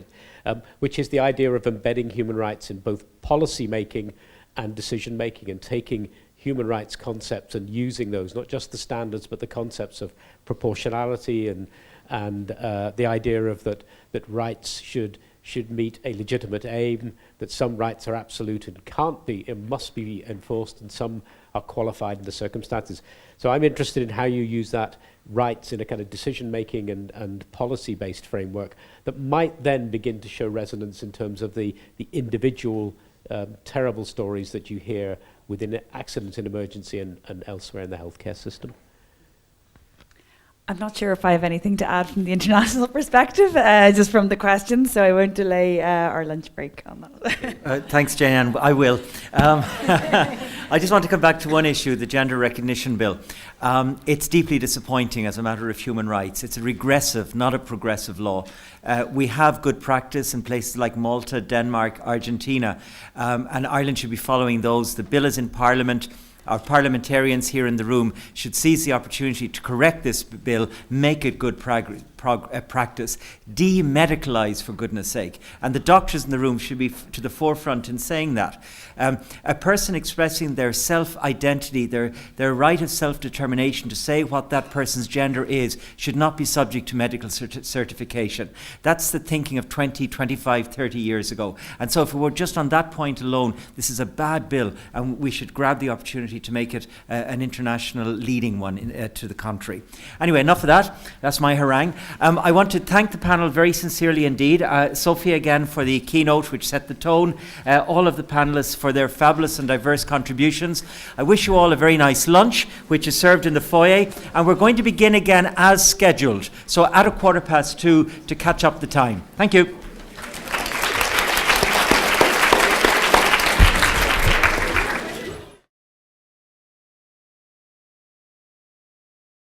which is the idea of embedding human rights in both policy making and decision making, and taking human rights concepts and using those, not just the standards, but the concepts of proportionality and the idea of that rights should meet a legitimate aim, that some rights are absolute and can't be, and must be enforced, and some are qualified in the circumstances. So I'm interested in how you use that rights in a kind of decision-making and policy-based framework that might then begin to show resonance in terms of the individual terrible stories that you hear within accidents in emergency and elsewhere in the healthcare system. I'm not sure if I have anything to add from the international perspective, just from the questions, so I won't delay our lunch break on that. Thanks, Jane. I will. I just want to come back to one issue, the Gender Recognition Bill. It's deeply disappointing as a matter of human rights. It's a regressive, not a progressive law. We have good practice in places like Malta, Denmark, Argentina, and Ireland should be following those. The bill is in Parliament. Our parliamentarians here in the room should seize the opportunity to correct this bill, make it good practice, demedicalise, for goodness sake. And the doctors in the room should be to the forefront in saying that. A person expressing their self-identity, their right of self-determination to say what that person's gender is, should not be subject to medical certification. That's the thinking of 20, 25, 30 years ago. And so if we were just on that point alone, this is a bad bill, and we should grab the opportunity to make it an international leading one to the contrary. Anyway, enough of that. That's my harangue. I want to thank the panel very sincerely indeed. Sophia again for the keynote which set the tone. All of the panelists for their fabulous and diverse contributions. I wish you all a very nice lunch, which is served in the foyer. And we're going to begin again as scheduled. So at 2:15 to catch up the time. Thank you.